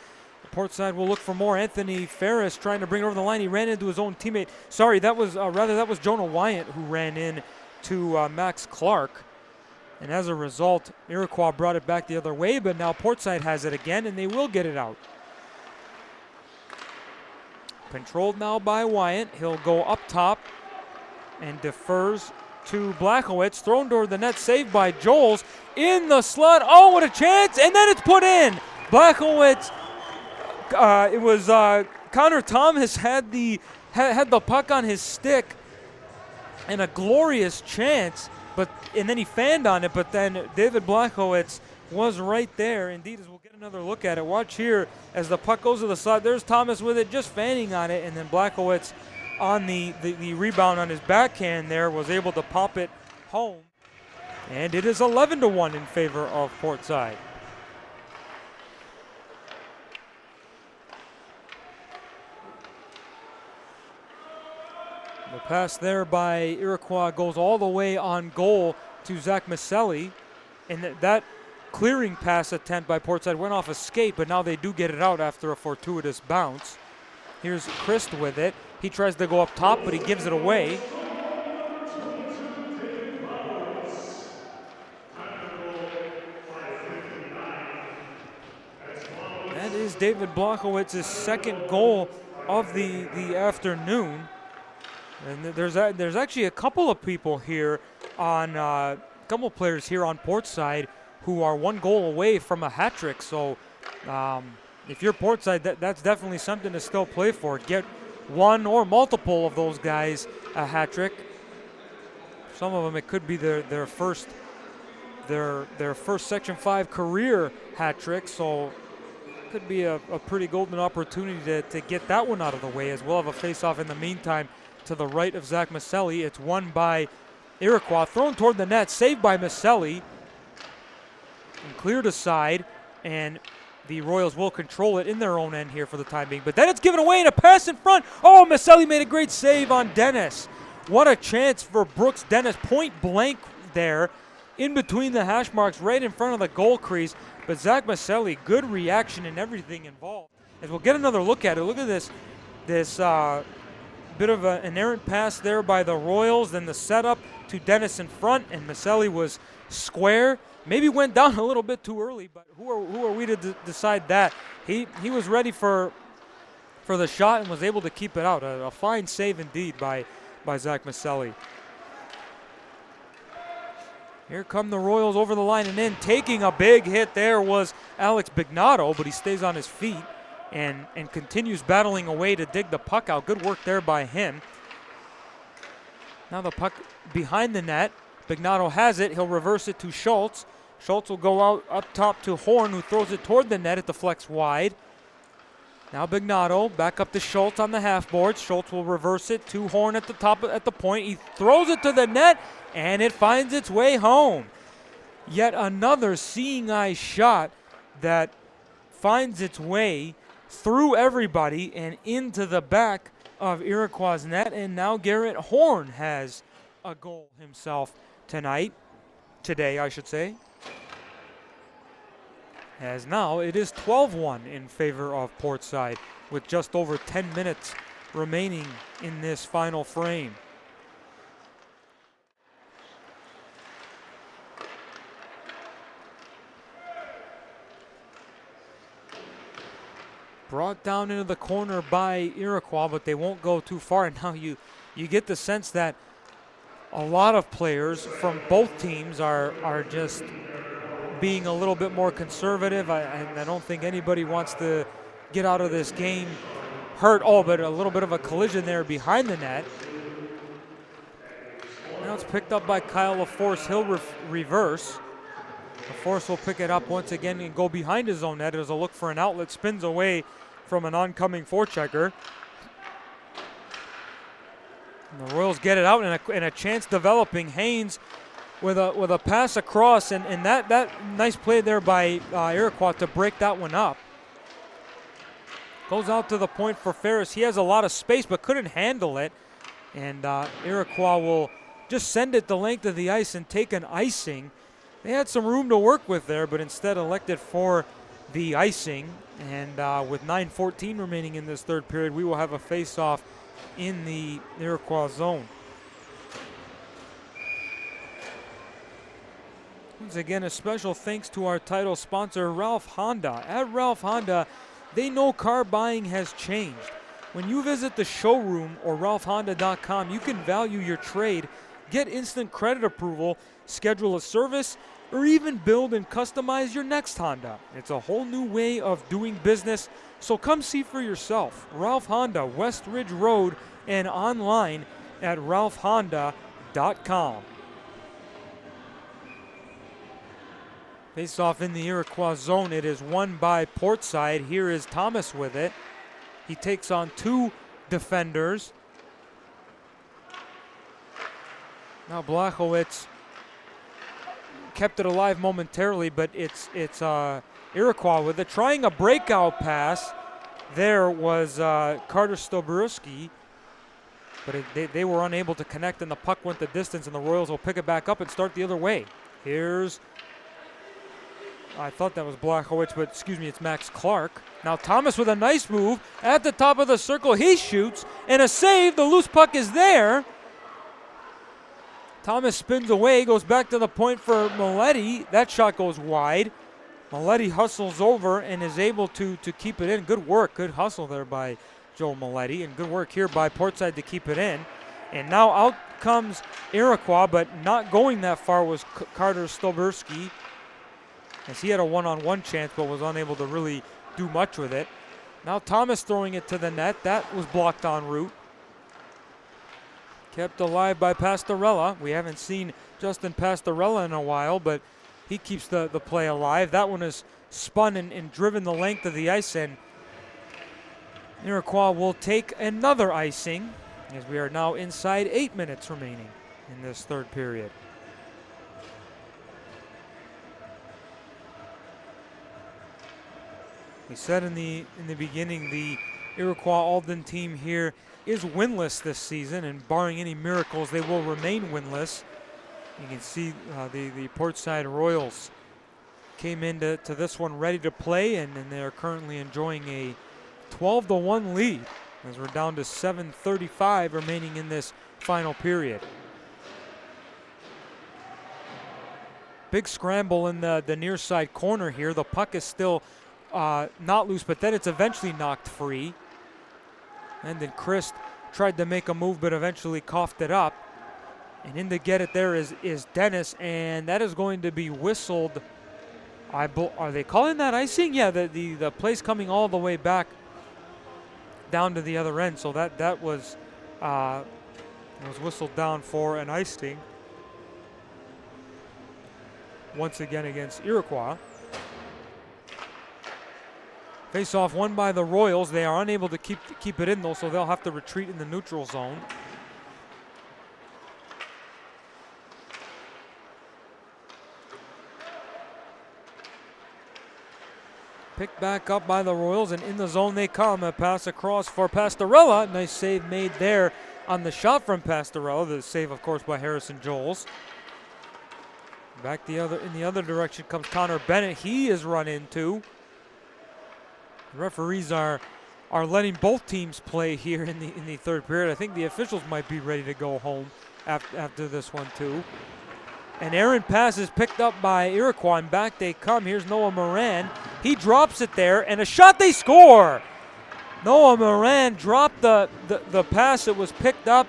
Portside will look for more. Anthony Ferris trying to bring it over the line. He ran into his own teammate. Sorry, that was Jonah Wyatt who ran in to Max Clark. And as a result, Iroquois brought it back the other way, but now Portside has it again, and they will get it out. Controlled now by Wyatt. He'll go up top and defers to Blachowicz. Thrown toward the net, saved by Joels. In the slot. Oh, what a chance! And then it's put in. Blachowicz. It was Connor Thomas had the puck on his stick, and a glorious chance. And then he fanned on it. But then David Blachowicz was right there. Indeed, as we'll get another look at it. Watch here as the puck goes to the slot. There's Thomas with it, just fanning on it, and then Blachowicz on the rebound on his backhand there was able to pop it home. And it is 11-1 in favor of Portside. The pass there by Iroquois goes all the way on goal to Zach Maselli. And that clearing pass attempt by Portside went off a skate, but now they do get it out after a fortuitous bounce. Here's Christ with it. He tries to go up top, but he gives it away. That is David Blachowicz' second goal of the afternoon. And there's actually a couple of people here on couple players here on Portside who are one goal away from a hat trick. So if you're Portside, that's definitely something to still play for. Get one or multiple of those guys a hat trick. Some of them, it could be their first Section 5 career hat trick. So it could be a pretty golden opportunity to get that one out of the way, as we'll have a face-off in the meantime to the right of Zach Maselli. It's won by Iroquois, thrown toward the net, saved by Maselli, and cleared aside, and the Royals will control it in their own end here for the time being. But then it's given away in a pass in front. Oh, Maselli made a great save on Dennis. What a chance for Brooks Dennis, point blank there, in between the hash marks, right in front of the goal crease. But Zach Maselli, good reaction and everything involved. As we'll get another look at it, look at this bit of an errant pass there by the Royals, then the setup to Dennis in front, and Maselli was square. Maybe went down a little bit too early, but who are we to decide that? He was ready for the shot and was able to keep it out. A fine save indeed by Zach Maselli. Here come the Royals over the line and in. Taking a big hit there was Alex Bignato, but he stays on his feet and continues battling away to dig the puck out. Good work there by him. Now the puck behind the net. Bignato has it. He'll reverse it to Schultz. Schultz will go out up top to Horn, who throws it toward the net. It deflects wide. Now Bignato back up to Schultz on the half board. Schultz will reverse it to Horn at the top, at the point. He throws it to the net, and it finds its way home. Yet another seeing eye shot that finds its way through everybody and into the back of Iroquois' net. And now Garrett Horn has a goal himself today, I should say. As now it is 12-1 in favor of Portside with just over 10 minutes remaining in this final frame. Brought down into the corner by Iroquois, but they won't go too far. And now you get the sense that a lot of players from both teams are just being a little bit more conservative. I don't think anybody wants to get out of this game hurt. Oh, but a little bit of a collision there behind the net. Now it's picked up by Kyle LaForce. He'll reverse. LaForce will pick it up once again and go behind his own net. There's a look for an outlet. Spins away from an oncoming forechecker. And the Royals get it out, and a chance developing. Haynes with a pass across, and that nice play there by Iroquois to break that one up. Goes out to the point for Ferris. He has a lot of space but couldn't handle it, and Iroquois will just send it the length of the ice and take an icing. They had some room to work with there, but instead elected for the icing. And with 9:14 remaining in this third period, we will have a face-off in the Iroquois zone. Once again, a special thanks to our title sponsor, Ralph Honda. At Ralph Honda, they know car buying has changed. When you visit the showroom or ralphhonda.com, you can value your trade, get instant credit approval, schedule a service, or even build and customize your next Honda. It's a whole new way of doing business, so come see for yourself. Ralph Honda, West Ridge Road, and online at ralphhonda.com. Face off in the Iroquois zone. It is won by Portside. Here is Thomas with it. He takes on two defenders. Now Blachowicz kept it alive momentarily, but it's Iroquois with it. Trying a breakout pass. There was Carter Stoburski, but they were unable to connect, and the puck went the distance, and the Royals will pick it back up and start the other way. Here's, I thought that was Blachowicz, but excuse me, it's Max Clark. Now Thomas with a nice move at the top of the circle. He shoots, and a save. The loose puck is there. Thomas spins away, goes back to the point for Maletti. That shot goes wide. Maletti hustles over and is able to keep it in. Good work, good hustle there by Joel Maletti, and good work here by Portside to keep it in. And now out comes Iroquois, but not going that far was Carter Stoburski, as he had a one-on-one chance but was unable to really do much with it. Now Thomas throwing it to the net. That was blocked en route. Kept alive by Pastorella. We haven't seen Justin Pastorella in a while, but he keeps the play alive. That one is spun and driven the length of the ice, and Iroquois will take another icing, as we are now inside 8 minutes remaining in this third period. We said in the beginning, the Iroquois Alden team here is winless this season, and barring any miracles, they will remain winless. You can see the Portside Royals came into this one ready to play, and they are currently enjoying a 12-1 lead, as we're down to 7:35 remaining in this final period. Big scramble in the near side corner here. The puck is still not loose, but then it's eventually knocked free. And then Christ tried to make a move, but eventually coughed it up. And in to get it there is Dennis, and that is going to be whistled. Are they calling that icing? Yeah, the play's coming all the way back down to the other end, so that was whistled down for an icing once again against Iroquois. Face-off won by the Royals. They are unable to keep it in though, so they'll have to retreat in the neutral zone. Picked back up by the Royals, and in the zone they come. A pass across for Pastorella. Nice save made there on the shot from Pastorella. The save, of course, by Harrison Joels. Back in the other direction comes Connor Bennett. He is run into. The referees are letting both teams play here in the third period. I think the officials might be ready to go home after this one too. An errant pass is picked up by Iroquois, and back they come. Here's Noah Moran. He drops it there, and a shot, they score! Noah Moran dropped the pass that was picked up.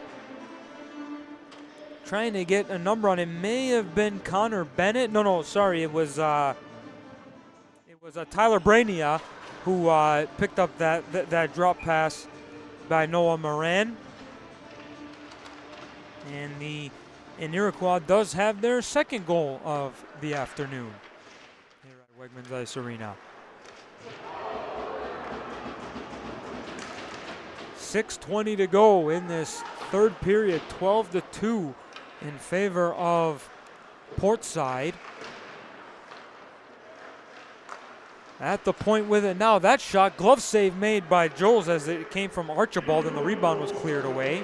Trying to get a number on it. May have been Connor Bennett. No, sorry. It was Tyler Brainia who picked up that drop pass by Noah Moran. And Iroquois does have their second goal of the afternoon here at Wegmans Ice Arena. 6:20 to go in this third period, 12-2 in favor of Portside. At the point with it now, that shot, glove save made by Joels as it came from Archibald, and the rebound was cleared away.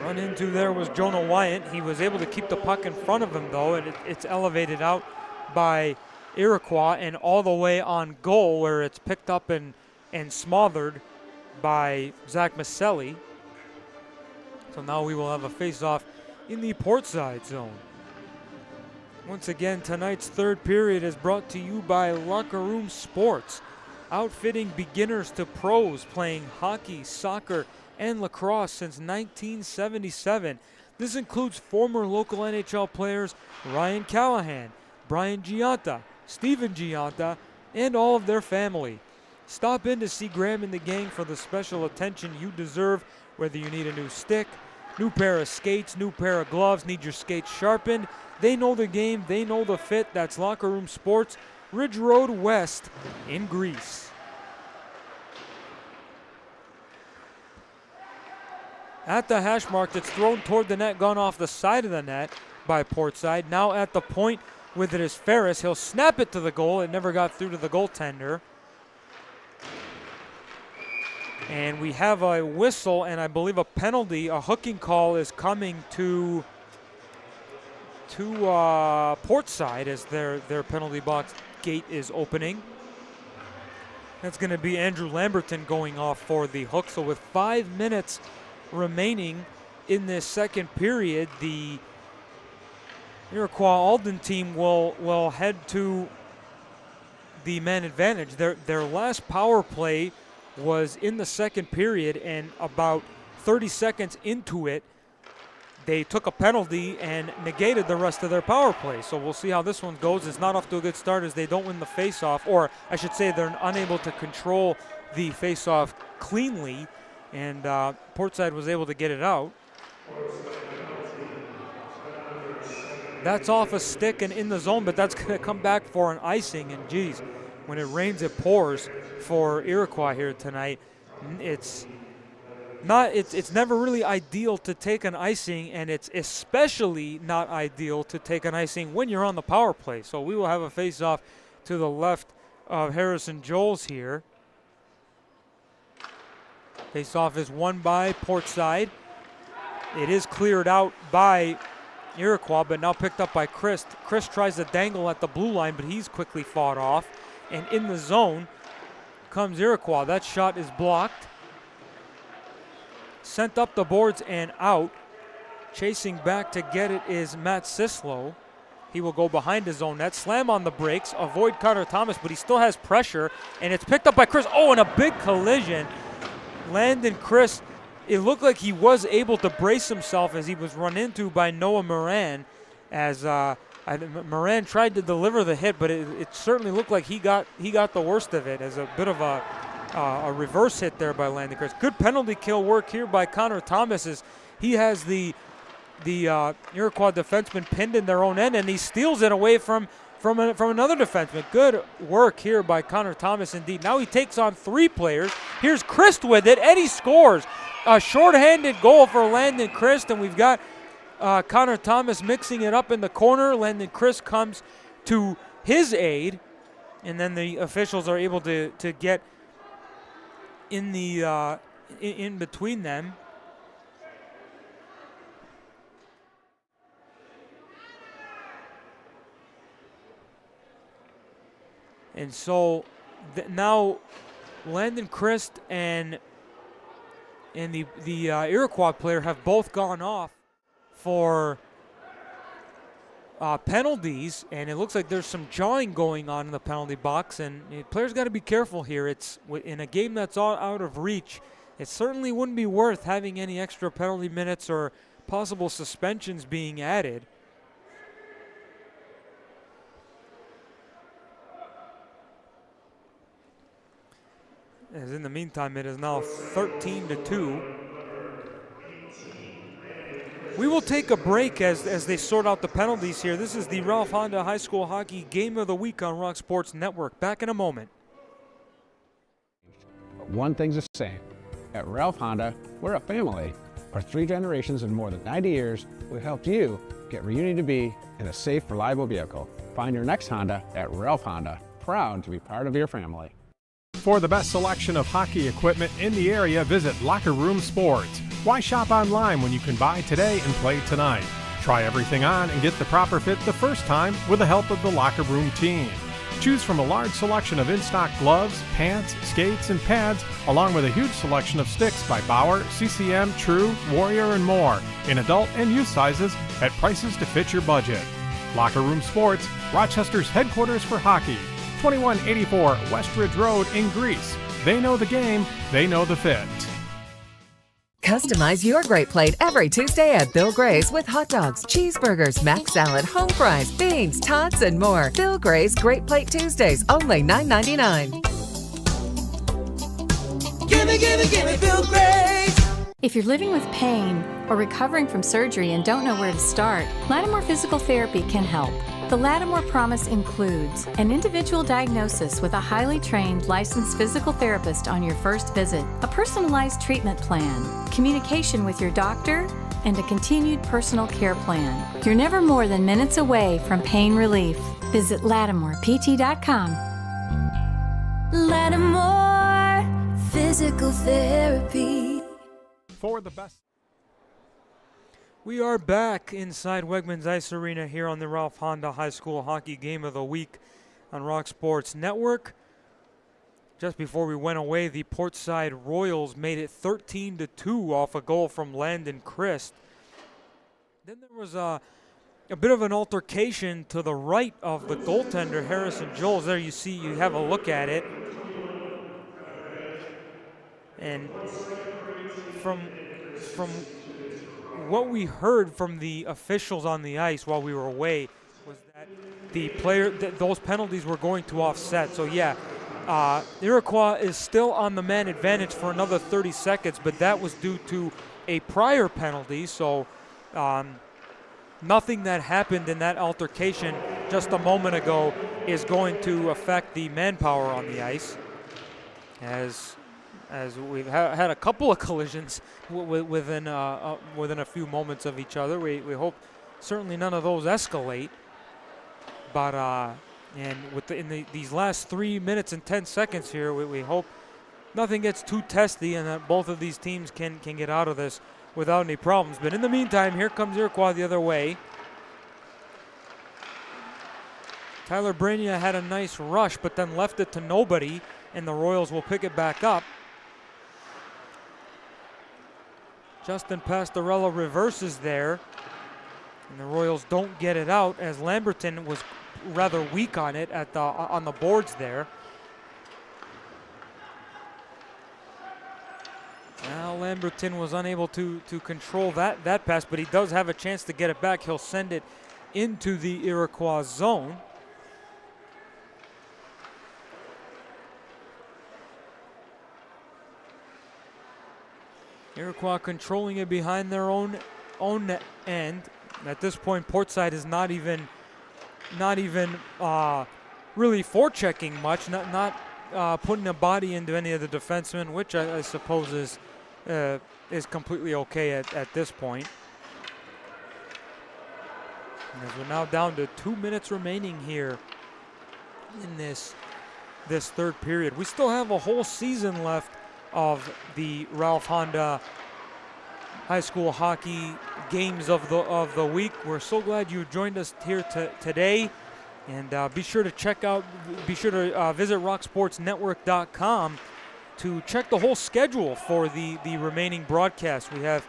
Run into there was Jonah Wyatt. He was able to keep the puck in front of him though, and it's elevated out by Iroquois and all the way on goal, where it's picked up and smothered by Zach Maselli. So now we will have a face-off in the Portside zone. Once again, tonight's third period is brought to you by Locker Room Sports, outfitting beginners to pros, playing hockey, soccer, and lacrosse since 1977. This includes former local NHL players Ryan Callahan, Brian Giunta, Steven Giunta, and all of their family. Stop in to see Graham and the gang for the special attention you deserve, whether you need a new stick, new pair of skates, new pair of gloves, need your skates sharpened. They know the game, they know the fit. That's Locker Room Sports, Ridge Road West in Greece. at the hash mark. It's thrown toward the net, gone off the side of the net by Portside. Now at the point with it is Ferris. He'll snap it to the goal. It never got through to the goaltender. And we have a whistle and I believe a penalty. A hooking call is coming to Portside as their penalty box gate is opening. That's going to be Andrew Lamberton going off for the hook. So with 5 minutes remaining in this second period, the Iroquois Alden team will head to the man advantage. Their last power play was in the second period, and about 30 seconds into it, they took a penalty and negated the rest of their power play. So we'll see how this one goes. It's not off to a good start as they don't win the faceoff, or I should say they're unable to control the faceoff cleanly, and Portside was able to get it out. That's off a stick and in the zone, but that's going to come back for an icing, and geez, when it rains, it pours for Iroquois here tonight. It's never really ideal to take an icing, and it's especially not ideal to take an icing when you're on the power play. So we will have a face-off to the left of Harrison Joels here. Face-off is won by Portside. It is cleared out by Iroquois, but now picked up by Chris. Chris tries to dangle at the blue line, but he's quickly fought off. And in the zone comes Iroquois. That shot is blocked. Sent up the boards and out. Chasing back to get it is Matt Sislow. He will go behind his own net. Slam on the brakes. Avoid Connor Thomas, but he still has pressure. And it's picked up by Chris. Oh, and a big collision. Landon Chris, it looked like he was able to brace himself as he was run into by Noah Moran, as Moran tried to deliver the hit, but it certainly looked like he got the worst of it as a bit of a reverse hit there by Landon Chris. Good penalty kill work here by Connor Thomas as he has the Iroquois defenseman pinned in their own end, and he steals it away from another defenseman. Good work here by Connor Thomas indeed. Now he takes on 3 players. Here's Christ with it, and he scores. A shorthanded goal for Landon Christ, and we've got Connor Thomas mixing it up in the corner. Landon Christ comes to his aid, and then the officials are able to get in the in between them. And so now Landon Christ and the Iroquois player have both gone off for penalties, and it looks like there's some jawing going on in the penalty box, and players got to be careful here. It's in a game that's all out of reach. It certainly wouldn't be worth having any extra penalty minutes or possible suspensions being added. As in the meantime, it is now 13-2. We will take a break as they sort out the penalties here. This is the Ralph Honda High School Hockey Game of the Week on Rock Sports Network. Back in a moment. One thing's the same. At Ralph Honda, we're a family. For 3 generations and more than 90 years, we've helped you get where you need to be in a safe, reliable vehicle. Find your next Honda at Ralph Honda. Proud to be part of your family. For the best selection of hockey equipment in the area, visit Locker Room Sports. Why shop online when you can buy today and play tonight? Try everything on and get the proper fit the first time with the help of the Locker Room team. Choose from a large selection of in-stock gloves, pants, skates, and pads, along with a huge selection of sticks by Bauer, CCM, True, Warrior, and more, in adult and youth sizes at prices to fit your budget. Locker Room Sports, Rochester's headquarters for hockey. 2184 Westridge Road in Greece. They know the game, they know the fit. Customize your great plate every Tuesday at Bill Gray's with hot dogs, cheeseburgers, mac salad, home fries, beans, tots, and more. Bill Gray's Great Plate Tuesdays, only $9.99. Gimme Bill Gray's. If you're living with pain or recovering from surgery and don't know where to start, Lattimore Physical Therapy can help. The Lattimore Promise includes an individual diagnosis with a highly trained licensed physical therapist on your first visit, a personalized treatment plan, communication with your doctor, and a continued personal care plan. You're never more than minutes away from pain relief. Visit LattimorePT.com. Lattimore Physical Therapy. For the best. We are back inside Wegmans Ice Arena here on the Ralph Honda High School Hockey Game of the Week on Rock Sports Network. Just before we went away, the Portside Royals made it 13-2 off a goal from Landon Christ. Then there was a bit of an altercation to the right of the goaltender, Harrison Jones. There you have a look at it. And from what we heard from the officials on the ice while we were away was that those penalties were going to offset. So yeah, Iroquois is still on the man advantage for another 30 seconds, but that was due to a prior penalty. So nothing that happened in that altercation just a moment ago is going to affect the manpower on the ice, as we've had a couple of collisions within a few moments of each other. We hope certainly none of those escalate. But and these last 3 minutes and 10 seconds here, we hope nothing gets too testy and that both of these teams can get out of this without any problems. But in the meantime, here comes Iroquois the other way. Tyler Brania had a nice rush, but then left it to nobody, and the Royals will pick it back up. Justin Pastorella reverses there, and the Royals don't get it out as Lamberton was rather weak on it on the boards there. Now Lamberton was unable to control that pass, but he does have a chance to get it back. He'll send it into the Iroquois zone. Iroquois controlling it behind their own end. At this point, Portside is not even really forechecking much, not putting a body into any of the defensemen, which I suppose is completely okay at this point. And as we're now down to 2 minutes remaining here in this third period. We still have a whole season left of the Ralph Honda High School Hockey Games of the Week. We're so glad you joined us here today, and be sure to visit rocksportsnetwork.com to check the whole schedule for the remaining broadcasts. We have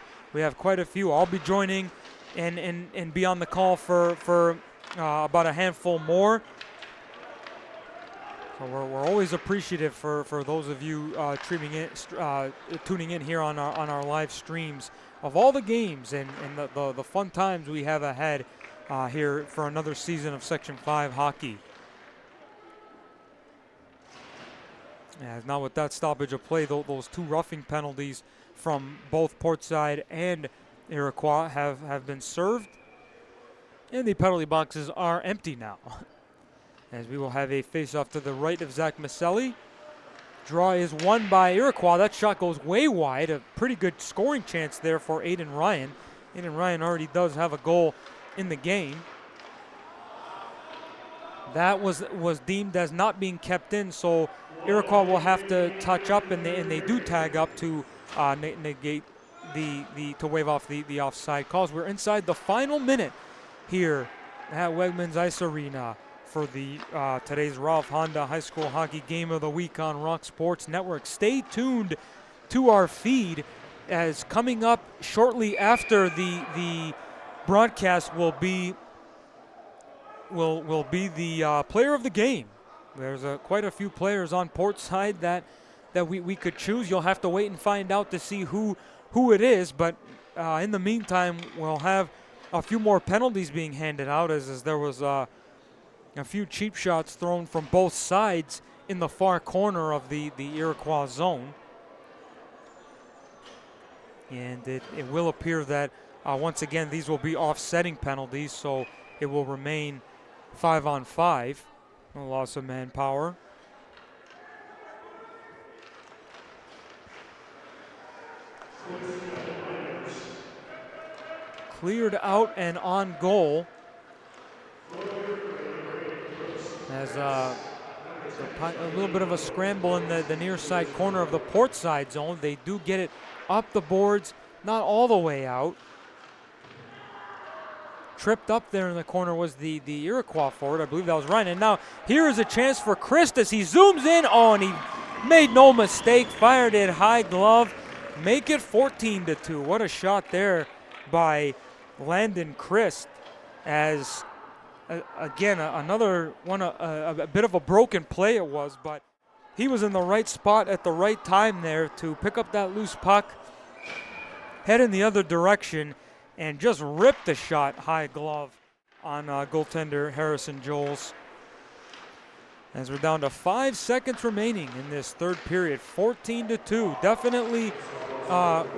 quite a few. I'll be joining and be on the call for about a handful more. So we're always appreciative for those of you tuning in here on our live streams of all the games and the fun times we have ahead here for another season of Section 5 hockey. As now with that stoppage of play, those two roughing penalties from both Portside and Iroquois have been served, and the penalty boxes are empty now. As we will have a face-off to the right of Zach Maselli. Draw is won by Iroquois. That shot goes way wide. A pretty good scoring chance there for Aiden Ryan. Aiden Ryan already does have a goal in the game. That was deemed as not being kept in, so Iroquois will have to touch up, and they do tag up to negate to wave off the offside calls. We're inside the final minute here at Wegmans Ice Arena for the today's Ralph Honda High School Hockey Game of the Week on Rock Sports Network. Stay tuned to our feed, as coming up shortly after the broadcast will be the player of the game. There's quite a few players on Portside that we could choose. You'll have to wait and find out to see who it is, but in the meantime, we'll have a few more penalties being handed out, as there was a few cheap shots thrown from both sides in the far corner of the Iroquois zone. And it will appear that once again these will be offsetting penalties, so it will remain 5-on-5. No loss of manpower. Cleared out and on goal. As a little bit of a scramble in the near side corner of the Portside zone. They do get it up the boards, not all the way out. Tripped up there in the corner was the Iroquois forward. I believe that was Ryan. And now here is a chance for Christ as he zooms in. Oh, and he made no mistake. Fired it high glove. Make it 14-2. What a shot there by Landon Christ. As, again, another one, a bit of a broken play it was. But he was in the right spot at the right time there to pick up that loose puck. Head in the other direction. And just ripped the shot high glove on goaltender Harrison Joels. As we're down to 5 seconds remaining in this third period, 14-2. Definitely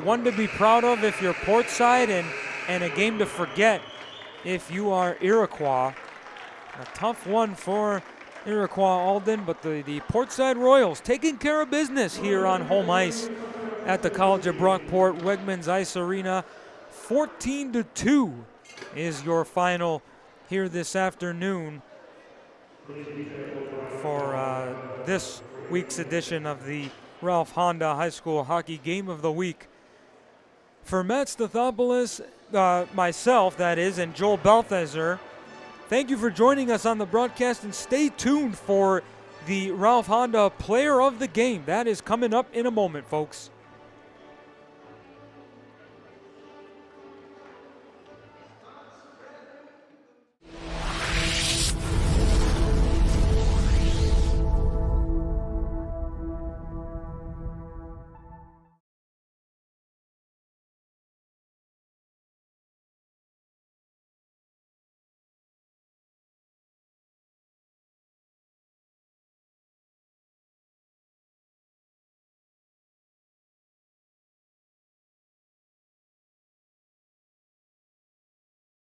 one to be proud of if you're Portside, and a game to forget if you are Iroquois. A tough one for Iroquois Alden, but the Portside Royals taking care of business here on home ice at the College of Brockport Wegmans Ice Arena. 14-2 is your final here this afternoon for this week's edition of the Ralph Honda High School Hockey Game of the Week. For Matt Stathopoulos, myself that is, and Joel Balthazar, thank you for joining us on the broadcast, and stay tuned for the Ralph Honda Player of the Game. That is coming up in a moment, folks.